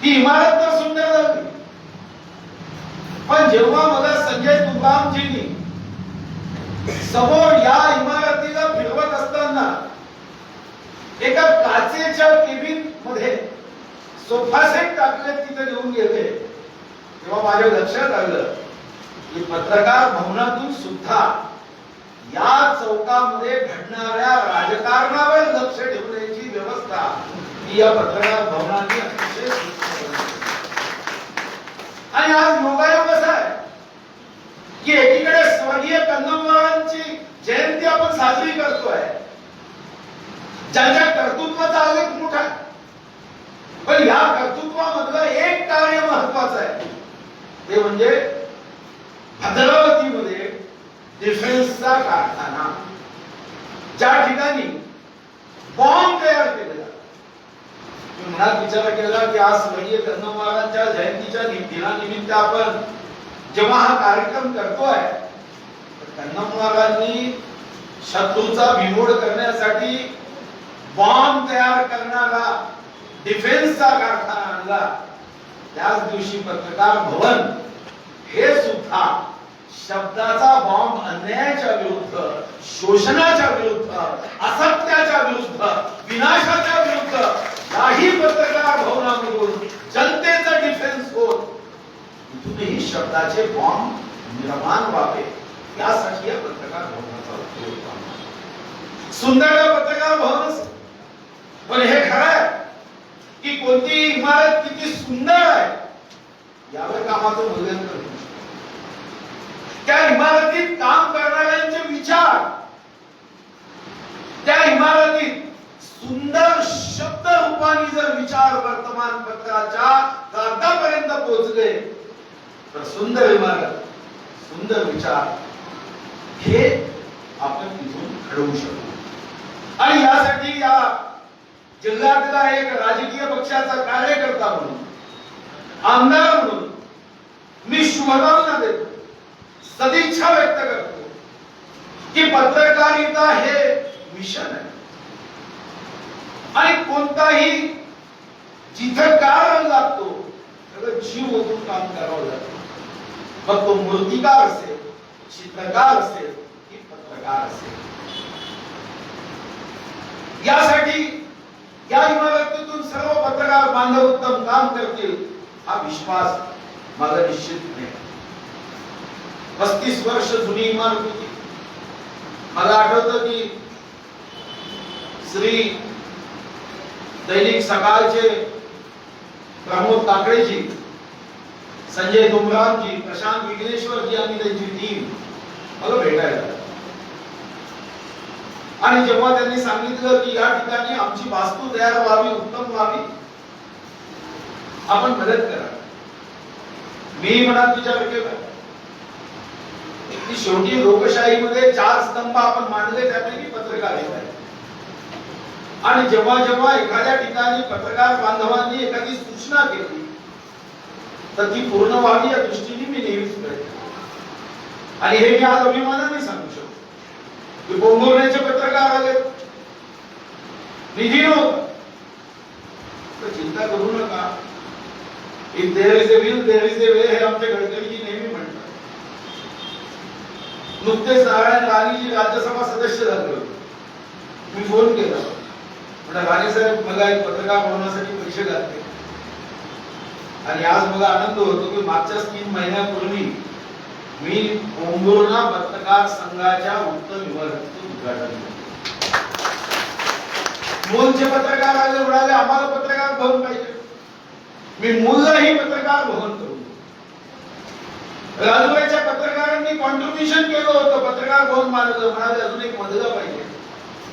ती इमारत तर सुंदर झाली, पण जेव्हा मला संजय तुकारामजींनी समोर या इमारतीला फिरवत असताना एका काचेच्या केबिन मध्ये सोफा सेट टाकले तिथे घेऊन गेले, तेव्हा माझ्या लक्षात आलं की पत्रकार भवनातून सुद्धा या चौकामध्ये घडणाऱ्या राजकारणावर लक्ष ठेवण्याची व्यवस्था ही या पत्रकार भवनाने अतिशय सुंदर. आणि आज योगायोग असा आहे की एकीकडे स्वर्गीय कन्नमवारांची जयंती आपण साजरी करतोय, ज्यांच्या कर्तृत्वाचा आलेख मोठा आहे, पण या कर्तृत्वामधलं एक कार्य महत्वाचं आहे ते म्हणजे भद्रावतीमध्ये डिफेन्सचा कारखाना, ज्या ठिकाणी बॉम्ब तयार केले जातात. मी मनात विचार केला की आज स्वर्गीय कन्नम महाराजांच्या जयंतीच्या दिनानिमित्त आपण जेव्हा हा कार्यक्रम करतोय, कन्नम महाराजांनी शत्रूचा बिमोड करण्यासाठी बॉम्ब तयार करणारा डिफेन्सचा कारखाना आणला. त्याच दिवशी पत्रकार भवन हे सुद्धा शब्दाचा बॉम्ब अन्यायाच्या विरुद्ध, शोषणाच्या विरुद्ध, असत्याच्या विरुद्ध, विनाशाच्या विरुद्ध याही पत्रकार भवनामधून जनतेचा डिफेन्स होत इथूनही शब्दाचे बॉम्ब निर्माण व्हावे यासाठी या पत्रकार भवनाचा उपयोग होता. सुंदर पत्रकार भवन, पण हे खरं आहे की कोणती इमारत किती सुंदर आहे यावर कामाचं मूल्यांकन होऊ शकतं. त्या इमारतीत काम करणाऱ्यांचे विचार, त्या इमारतीत सुंदर शब्द रूपाने जर विचार वर्तमानपत्राच्या कागदापर्यंत पोहोचले तर सुंदर इमारत, सुंदर विचार हे आपण तिथून घडवू शकतो. आणि यासाठी या जिल्ह्यातला एक राजकीय पक्षाचा कार्यकर्ता म्हणून, आमदार म्हणून मी शुभकामना देतो, सदिच्छा व्यक्त करतो की पत्रकारिता हे मिशन आहे आणि कोणताही जिथं काळ लागतो सगळं जीव ओतून काम करावं लागतं. मग तो मूर्तिकार असेल, चित्रकार असेल की पत्रकार असेल. यासाठी या इमारतीतून सर्व पत्रकार बांधव उत्तम काम करतील हा विश्वास माझा निश्चितपणे. 35 वर्ष जुनी इमारत होती. मला आठवतं की श्री दैनिक सकाळचे प्रमोद काकडेजी, संजय डोंगरावजी, प्रशांत विघ्नेश्वरजी आणि त्यांची टीम मला भेटायला. आणि जेव्हा त्यांनी सांगितलं की या ठिकाणी आमची वास्तू तयार व्हावी, उत्तम व्हावी, आपण मदत करा, मी मनात विचार केला की शेवटी लोकशाहीमध्ये 4 स्तंभ आपण मांडले, त्यापैकी पत्रकारिता आहे. आणि जेव्हा जेव्हा एखाद्या ठिकाणी पत्रकार बांधवांनी एखादी सूचना केली तर ती पूर्ण व्हावी या दृष्टीने मी नेहमीच प्रयत्न केला. आणि हे मी आज अभिमानाने सांगू शकतो की बोंबुर्ण्याचे पत्रकार आले, निधी नव्हता, तर चिंता करू नका, if there is a will there is a way, हे आमचे गडकरीजी नेहमी म्हणतात. नुकतेच नारायण राणेजी राज्यसभा सदस्य झाले होते. मी फोन केला, म्हटलं राणे साहेब मला एक पत्रकार भवनासाठी पैसे लागते. आणि आज मला आनंद होतो की मागच्याच 3 महिन्यापूर्वी मी बोंबुर्णा पत्रकार संघाच्या उत्तम इमारतीचं उद्घाटन केलं. मूलचे पत्रकार आले, म्हणाले आम्हाला पत्रकार भवन पाहिजे. मी मूलही पत्रकार भवन करू. राजूरच्या पत्रकारांनी कॉन्ट्रीब्युशन केलं होतं, पत्रकार भवन मानलं, म्हणाले अजून एक मदत पाहिजे.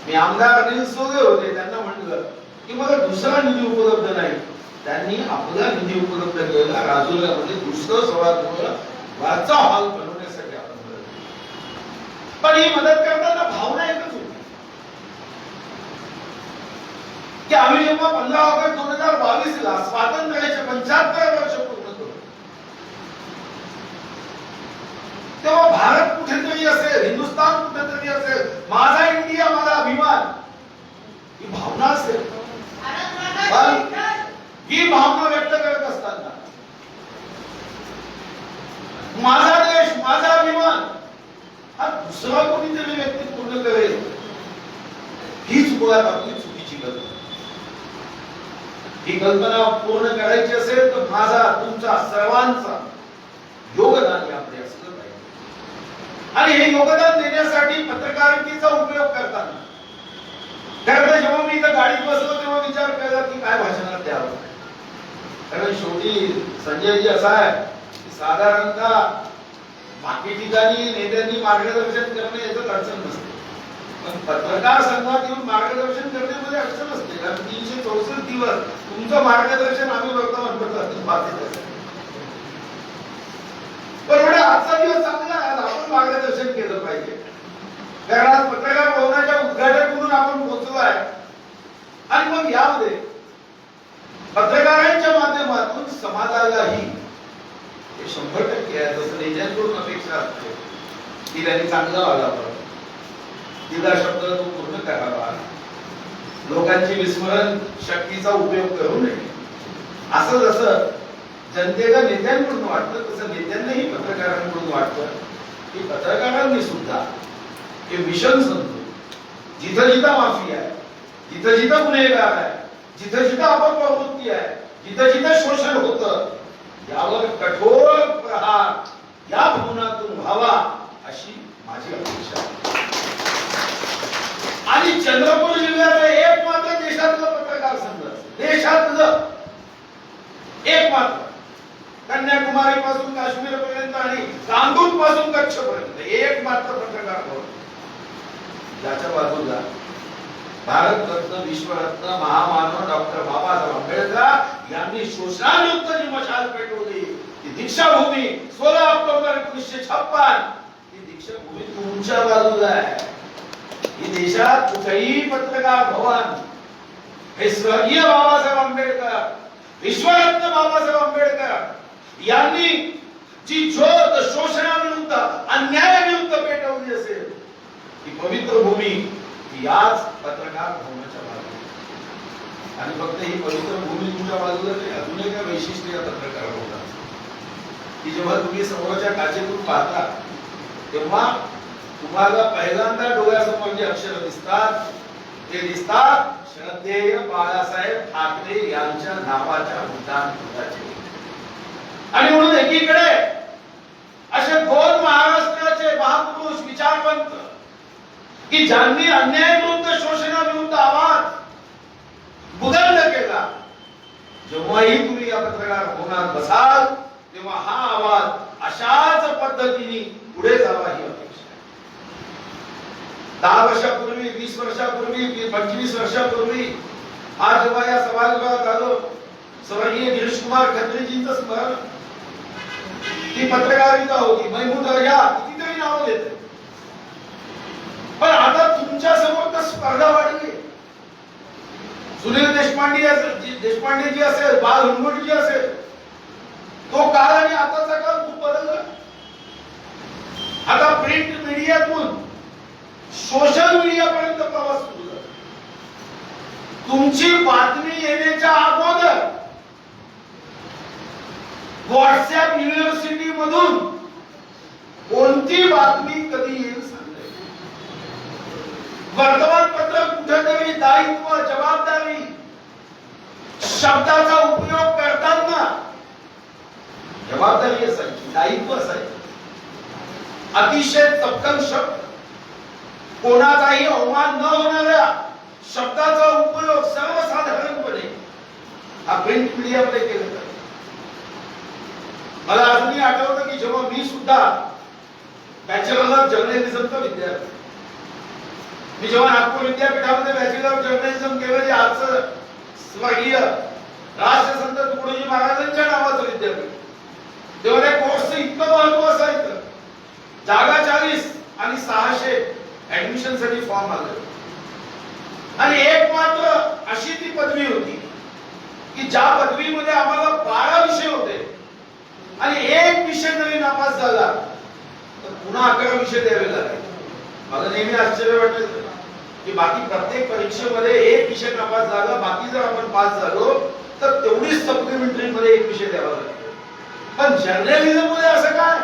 मी आमदार अनिल सोगे होते, त्यांना म्हटलं की मला दुसरा निधी उपलब्ध नाही. त्यांनी आपला निधी उपलब्ध केला. राजूरमध्ये दुसरं सर्वात मोठं वाचा हॉल बनवण्यासाठी आपण मदत केली. पण ही मदत करताना भावना एकच होती की आम्ही जेव्हा 15 ऑगस्ट 2022 ला स्वातंत्र्याचे 75 वर्ष पूर्ण करू, तेव्हा भारत कुठेतरी असेल, हिंदुस्थान कुठेतरी असेल, माझा इंडिया, माझा अभिमान, ही भावना असेल. पण ही भावना व्यक्त करत असताना माझा देश, माझा अभिमान हा दुसरा कोणीतरी व्यक्ती पूर्ण करेल, हीच मुळात आपली चुकीची कल्पना. ही कल्पना पूर्ण करायची असेल तर माझा, तुमचा, सर्वांचा योगदान यामध्ये असलं पाहिजे. आणि हे योगदान देण्यासाठी पत्रकारितेचा उपयोग करताना खरं जेव्हा मी इथं गाडीत बसलो तेव्हा विचार केला की काय भाषणात द्यावं. कारण शेवटी संजयजी असा आहे की साधारणतः बाकी ठिकाणी नेत्यांनी मार्गदर्शन करणे याचं अडचण नसते, पण पत्रकार संघात येऊन मार्गदर्शन करण्यामध्ये अडचण असते. कारण 364 दिवस तुमचं मार्गदर्शन आम्ही वर्तमानपत्रातून पाहत असतो. पण म्हणजे आजचा दिवस चांगला आहे, आज आपण मार्गदर्शन केलं पाहिजे. कारण आज पत्रकार भवनाच्या उद्घाटन करून आपण पोहोचलो आहे आणि मग यामध्ये पत्रकारांच्या माध्यमातून समाजालाही 100% आहे, जसं लेजरकडून अपेक्षा असते की त्यांनी चांगला वागावं, दिला शब्द तो पूर्ण करावा, लोकांची विस्मरण शक्तीचा उपयोग करू नये. असं जसं जनतेला नेत्यांकडून वाटतं तसं नेत्यांनाही पत्रकारांकडून वाटतं की पत्रकारांनी सुद्धा हे मिशन समजून जिथं जिथं माफी आहे, जिथं जिथं गुन्हेगार आहे, जिथं जिथं अपप्रवृत्ती आहे, जिथं जिथं शोषण होतं, यावर कठोर प्रहार या भवनातून व्हावा अशी माझी अपेक्षा आहे. आणि चंद्रपूर जिल्ह्यात एक मात्र देशातलं पत्रकार संघ, देशातलं एक मात्र, कन्याकुमारी पासून काश्मीर पर्यंत आणि कांदूर पासून कच्छ पर्यंत एक मात्र पत्रकार भवन, ज्याच्या बाजूला भारतरत्न, विश्वरत्न, महामानव डॉक्टर बाबासाहेब आंबेडकर यांनी शोषणाविरुद्ध जी मशाल पेटवली, ती दीक्षाभूमी 16 ऑक्टोबर 1956, ती दीक्षाभूमी तुमच्या बाजूला आहे. ही देशात कुठेही पत्रकार भवन हे स्वर्गीय बाबासाहेब आंबेडकर, विश्वरत्न बाबासाहेब आंबेडकर यांनी जी ज्योत शोषणाविरुद्ध, अन्यायाविरुद्ध पेटवली असेल, ती पवित्र भूमी याच पत्रकार भवनाच्या बाजूला. आणि फक्त ही पवित्र भूमी तुमच्या बाजूला नाही, अजून एक वैशिष्ट्य या पत्रकार भवनाचं की जेव्हा तुम्ही समोरच्या काचेतून पाहता तेव्हा तुम्हाला पहिल्यांदा डोळ्यासमोर जे अक्षर दिसतात ते दिसतात श्रद्धेय बाळासाहेब ठाकरे यांच्या नावाच्या विधानपीठाचे. आणि म्हणून एकीकडे असे दोन महाराष्ट्राचे महापुरुष विचारवंत की ज्यांनी अन्यायाविरुद्ध, शोषणाविरुद्ध आवाज बुलंद केला, जेव्हाही तुम्ही या पत्रकार भवनात बसाल तेव्हा हा आवाज अशाच पद्धतीने पुढे जावा ही अपेक्षा आहे. 10 वर्षापूर्वी, 20 वर्षापूर्वी, 25 वर्षापूर्वी आज जेव्हा या सभागृहात आलो, स्वर्गीय गिरीश कुमार खत्रीजींचं स्मरण, ती पत्रकारिता होती, महमूद रजा, कितीतरी नावं घेते. पण आता तुमच्या समोर तर स्पर्धा वाढली. सुनील देशपांडे जी असेल, बाल हुनगुटजी असेल, तो काळ आणि आताचा काळ खूप बदलला. आता प्रिंट मीडियातून सोशल मीडियापर्यंत प्रवास सुरू झाला. तुमची बातमी येण्याच्या अगोदर व्हॉट्सअप युनिव्हर्सिटी मधून कोणती बातमी कधी येईल सांगता येईल. वर्तमानपत्र कुठेतरी दायित्व, जबाबदारी शब्दाचा उपयोग करताना जबाबदारी असायची, दायित्व असायचं. अतिशय चपकन शब्द, कोणाचाही अवमान न होणाऱ्या शब्दाचा उपयोग सर्वसाधारणपणे हा प्रिंट मीडियामध्ये केला जातो. मला अजूनही आठवतं की जेव्हा मी सुद्धा बॅचलर ऑफ जर्नलिझमचा विद्यार्थी, मी जेव्हा नागपूर विद्यापीठामध्ये बॅचलर ऑफ जर्नलिझम केलं, जे आजचं स्वर्गीय राष्ट्रसंत तुकडोजी महाराजांच्या नावाचं विद्यापीठ, तेव्हा त्या कोर्सचं इतकं महत्व असायचं. जागा 40 आणि 600 ऍडमिशन साठी फॉर्म आले आणि एक मात्र अशी ती पदवी होती की ज्या पदवीमध्ये आम्हाला 12 विषय होते आणि एक विषय जरी नापास झाला तर पुन्हा 11 विषय द्यावे लागले. मला नेहमी आश्चर्य वाटायचं की बाकी प्रत्येक परीक्षेमध्ये एक विषय नापास झाला, बाकी जर आपण पास झालो तर तेवढीच सप्लिमेंटरी मध्ये एक विषय द्यावा लागतो. पण जर्नलिझम मध्ये असं काय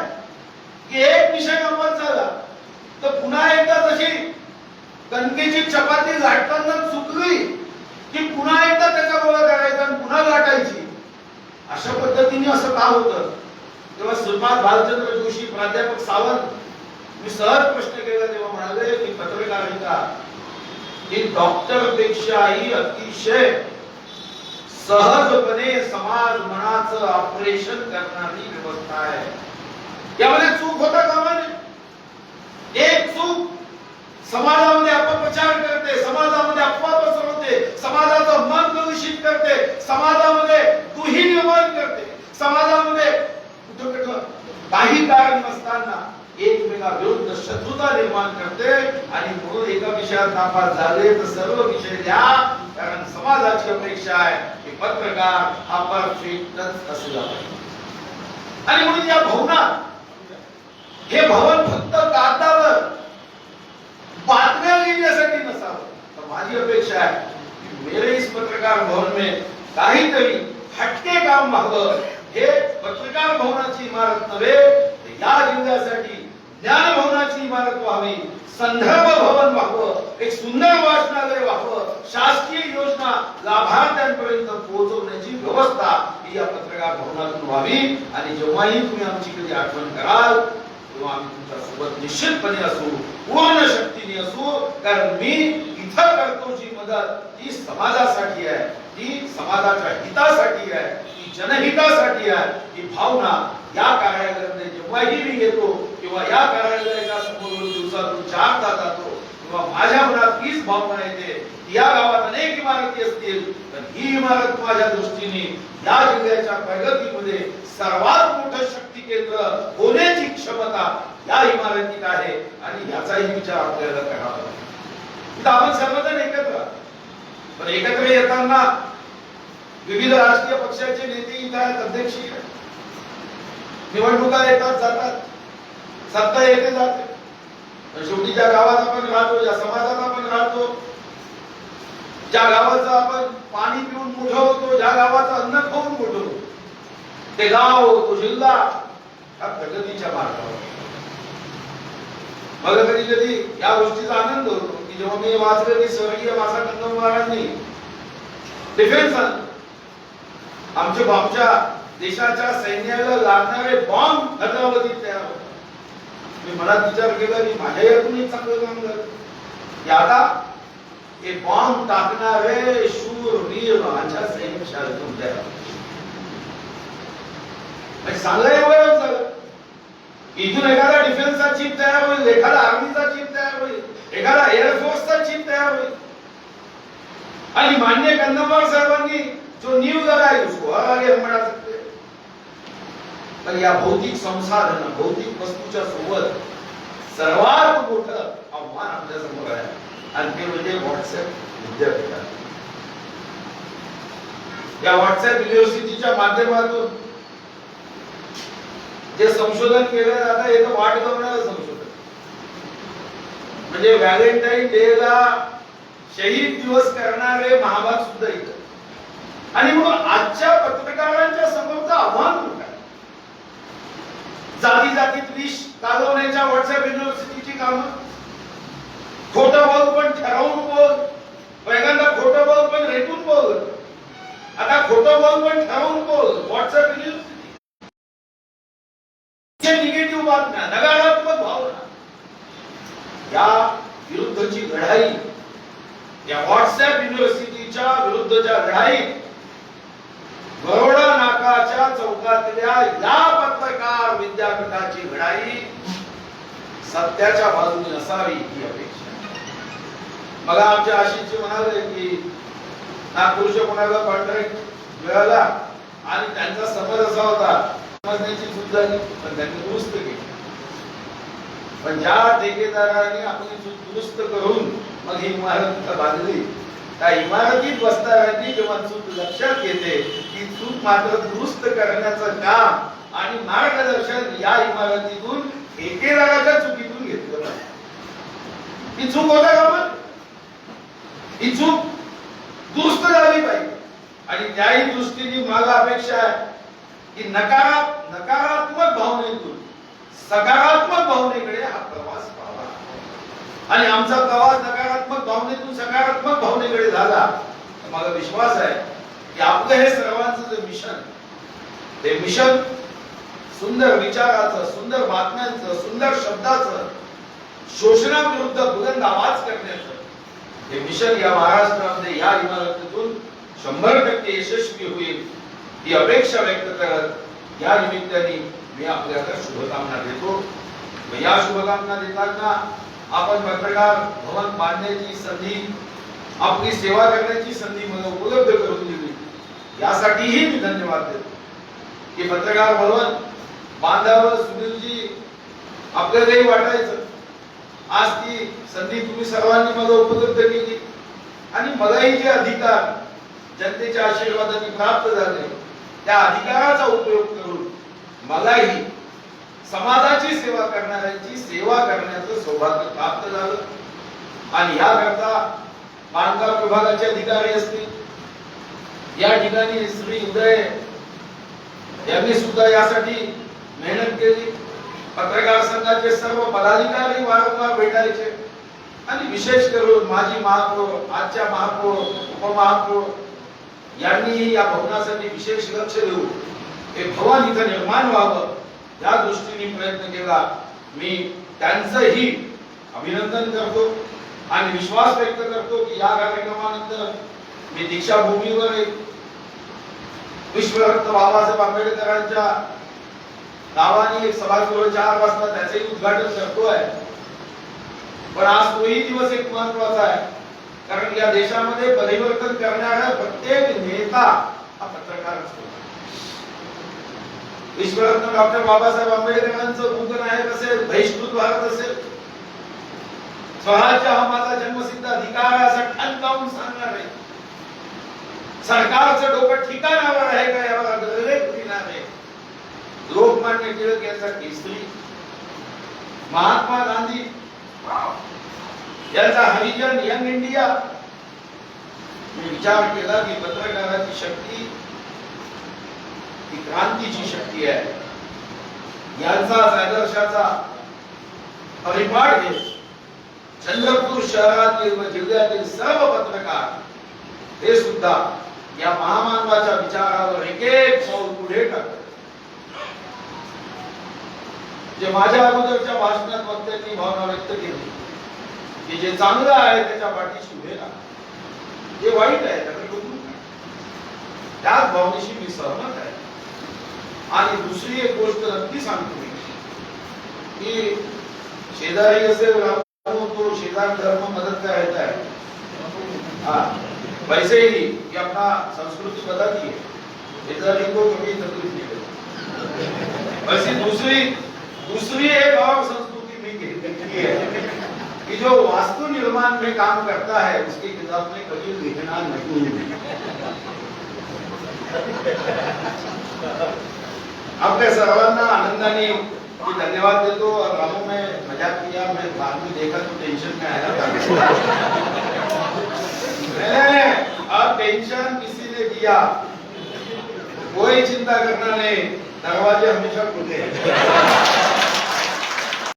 की एक विषय नापास झाला तर पुन्हा एकदा जशी कणकेची चपाती लाटताना चुकली की पुन्हा एकदा त्याचा गोळा करायचा आणि पुन्हा लाटायची. अशा पद्धतीने असं का होतं. तेव्हा श्रीपाद भालचंद्र जोशी, प्राध्यापक सावंत, मी सहज प्रश्न केला तेव्हा म्हणाले की पत्रकारिता ही डॉक्टर पेक्षाही अतिशय सहजपणे समाज मनाचं ऑपरेशन करणारी व्यवस्था आहे. यामध्ये चूक होता कामा नये. एक चूक समाजामध्ये अपप्रचार करते, समाजामध्ये अफवा पसरवते, समाजाचं मन कलुषित करते, समाजामध्ये दुही निर्माण करते, समाजामध्ये कुठं काही कारण नसताना एकमेकाविरुद्ध शत्रुता निर्माण करते आणि म्हणून एका विषयात नापास झाले तर सर्व विषय द्या, कारण समाजाची अपेक्षा आहे की पत्रकार हा परफेक्टच असला पाहिजे. आणि म्हणून या भवनात हे भवन फक्त कागदावर बातम्या लिहिण्यासाठी नसावं, तर माझी अपेक्षा आहे की मेरे इस पत्रकार भवन में काहीतरी हटके काम व्हावं. हे पत्रकार भवनाची इमारत नव्हे, या जिल्ह्यासाठी ज्ञान भवनाची इमारत व्हावी, संदर्भ भवन व्हावं, एक सुंदर वाचनालय व्हावं, शासकीय योजना लाभार्थ्यांपर्यंत पोहोचवण्याची व्यवस्था ही या पत्रकार भवनातून व्हावी. आणि जेव्हाही तुम्ही आमची कधी आठवण कराल तेव्हा आम्ही तुमच्या सोबत निश्चितपणे असू, पूर्ण शक्तीने असू, कारण मी इथं करतो जी मदत ती समाजासाठी आहे, ती समाजाच्या हितासाठी आहे, ती जनहितासाठी आहे. ही भावना या कार्यालयामध्ये जेव्हाही मी येतो किंवा या कार्यालयाच्या समोर दिवसातून 4दा जातो तेव्हा माझ्या मनात तीच भावना येते. या गावात अनेक इमारती असतील, पण ही इमारत माझ्या दृष्टीने या जिल्ह्याच्या प्रगतीमध्ये सर्वात मोठं शक्ती केंद्र होण्याची क्षमता या इमारतीत आहे आणि याचाही विचार आपल्याला करावा लागेल. इथं आपण सर्वजण एकत्र, पण एकत्र येताना विविध राजकीय पक्षाचे नेते इथं आहेत, अध्यक्ष निवडणुका येतात जातात, सत्ता येते जाते, पण शेवटी ज्या गावात आपण राहतो, ज्या समाजात आपण राहतो, ज्या गावाचं आपण पाणी पिऊन मोठं होतो, ज्या गावाचं अन्न खाऊन मोठं होतो, ते गाव, तो जिल्हा हा प्रगतीच्या मार्गावर. मला कधी कधी या गोष्टीचा आनंद होतो की जेव्हा मी वाचलं की स्वर्गीय मासा कंदमवारांनी डिफेन्स आमच्या देशाच्या सैन्याला लागणारे बॉम्ब भद्रावतीत तयार होतात. मी मनात विचार केला की माझ्या यातून चांगलं काम झालं की आता हे बॉम्ब टाकणारे शूर वीर माझ्या सैनिक शाळेतून तयार होतात. चांगलं एवढं झालं. इथून एखादा डिफेन्सचा चीफ तयार होईल, एखादा आर्मीचा चीफ तयार होईल, एखादा एअरफोर्सचा चीफ तयार होईल. आणि मान्य कंदमवार साहेबांनी जो नींव लगाई उसको और आगे हम बढ़ा सकते हैं. पण या भौतिक संसाधन, भौतिक वस्तूच्या सोबत सर्वात मोठं आव्हान आपल्या समोर आहे आणि ते म्हणजे व्हॉट्सअप विद्यापीठ. या व्हॉट्सअप युनिव्हर्सिटीच्या माध्यमातून जे संशोधन केलं जातं हे तर वाट गवणारं संशोधन. म्हणजे व्हॅलेंटाईन डेला शहीद दिवस करणारे महाभारत सुद्धा इथं. आणि म्हणून आजच्या पत्रकारांच्या समोरचं आव्हान मोठं आहे. जाती जातीत विष कालवण्याच्या व्हॉट्सअप युनिव्हर्सिटीची कामं, खोटं बोल पण ठरवून बोल, पहिल्यांदा खोटं बोल पण रेटून बोल, आता खोटं बोल पण ठरवून बोल. व्हॉट्सअप युनिव्हर्सिटी निगेटिव्ह बातम्या, नकारात्मक भावना या विरुद्धची लढाई, या व्हॉट्सअप युनिव्हर्सिटीच्या विरुद्धच्या लढाईत बरोडा नाकाच्या चौकातल्या या पत्रकार विद्यापीठाची लढाई सत्याच्या बाजूने असावी ही अपेक्षा. मला आमच्या आशिषजी म्हणाले की नागपूरच्या कोणाला कॉन्ट्रॅक्ट मिळाला आणि त्यांचा समज असा होता, समजण्याची चूक झाली पण त्यांनी दुरुस्त केली. पण ज्या ठेकेदाराने आपली चूक दुरुस्त करून मग ही इमारत बांधली, त्या इमारतीत बसणाऱ्यांनी जेव्हा चूक लक्षात येते की चूक मात्र दुरुस्त करण्याचं काम आणि मार्गदर्शन या इमारतीतून ठेकेदाराच्या चुकीतून घेतलं पाहिजे. ही चूक होता का मग? ही चूक दुरुस्त झाली पाहिजे. आणि त्याही दृष्टीने मला अपेक्षा आहे की नकारात्मक भावनेतून सकारात्मक भावनेकडे हा प्रवास व्हावा. आणि आमचा प्रवास नकारात्मक भावनेतून सकारात्मक भावनेकडे झाला तर मला विश्वास आहे की आपलं हे सर्वांचं जे मिशन, ते मिशन सुंदर विचाराचं, सुंदर बातम्यांचं, सुंदर शब्दाचं, शोषणाविरुद्ध बुलंद आवाज करण्याचं हे मिशन या महाराष्ट्रामध्ये या इमारतीतून 100% यशस्वी होईल ही अपेक्षा व्यक्त करत या निमित्ताने मी आपल्याला शुभकामना देतो. या शुभकामना देताना आपण पत्रकार भवन बांधण्याची संधी, आपली सेवा करण्याची संधी मला उपलब्ध करून दिली यासाठीही मी धन्यवाद देतो. की पत्रकार भवन बांधावर सुनीलजी आपल्यालाही वाटायचं आज ती संधी तुम्ही सर्वांनी मला उपलब्ध केली आणि मलाही जे अधिकार जनतेच्या आशीर्वादाने प्राप्त झाले त्या अधिकाराचा उपयोग करून मलाही समाजाची सेवा करणाऱ्यांची सेवा करण्याचं सौभाग्य प्राप्त झालं आणि याकरता बांधकाम विभागाचे अधिकारी असतील या ठिकाणी श्री उदय यांनी सुद्धा यासाठी मेहनत केली पत्रकार संघाचे सर्व पदाधिकारी वारंवार भेटायचे आणि विशेष करून माजी महापौर आजच्या महापौर उपमहापौर यांनी या भवनासाठी विशेष लक्ष देऊन हे भवन इथं निर्माण व्हावं या दृष्टीने प्रयत्न केला मी त्यांचंही अभिनंदन करतो आणि विश्वास व्यक्त करतो की या कार्यक्रमानंतर मी दीक्षाभूमीवर विश्वरत्न बाबासाहेब आंबेडकरांच्या नावाने एक सभागृह 4 वाजता त्याचेही उद्घाटन करतोय पण आज तोही दिवस एक महत्वाचा आहे कारण या देशामध्ये परिवर्तन करणारा प्रत्येक नेता हा पत्रकार असतो विश्वरत्न डॉक्टर बाबासाहेब आंबेडकरांचं मूकनायक असेल बहिष्कृत भारत असेल स्वराज्य हा माझा जन्मसिद्ध अधिकार आहे असं ठाण लावून सांगणार आहे सरकारचं डोकं ठिकाणावर आहे का यावर अग्रलेख लिहिणार आहे लोकमान्य टिळक यांचा केसरी महात्मा गांधी यांचा हरिजन यंग इंडिया मी विचार केला की पत्रकाराची शक्ती ही क्रांतीची शक्ती आहे यांचाच आदर्शाचा परिपाठ घेत चंद्रपूर शहरातील व जिल्ह्यातील सर्व पत्रकार हे सुद्धा या महामानवाच्या विचारावर एक एक पाऊल पुढे टाकतात जे माझ्या अगोदरच्या भाषणात वक्त्यांनी भावना व्यक्त केली की जे चांगलं आहे त्याच्या पाठीशी उभे राहा जे वाईट आहे त्याकडे बघू नका त्याच भावनेशी मी सहमत आहे आणि दुसरी एक गोष्ट नक्की सांगतो मी की शेजारी असेल तो शेजार धर्म मदद करायचा है वैसे ही कि अपना संस्कृति बताती है शेजारी को कभी तकलीफ नहीं होती वैसे दूसरी एक और संस्कृति भी है कि जो वास्तु निर्माण में काम करता है उसके खिलाफ में कभी लिखना नहीं आपल्या सर्वांना आनंदाने धन्यवाद देतो और रामू में मजाक किया मैं बाद में देखा तो टेंशन में आया था अब टेंशन किसी ने दिया कोई चिंता करना नहीं दरवाजे हमेशा खुले हैं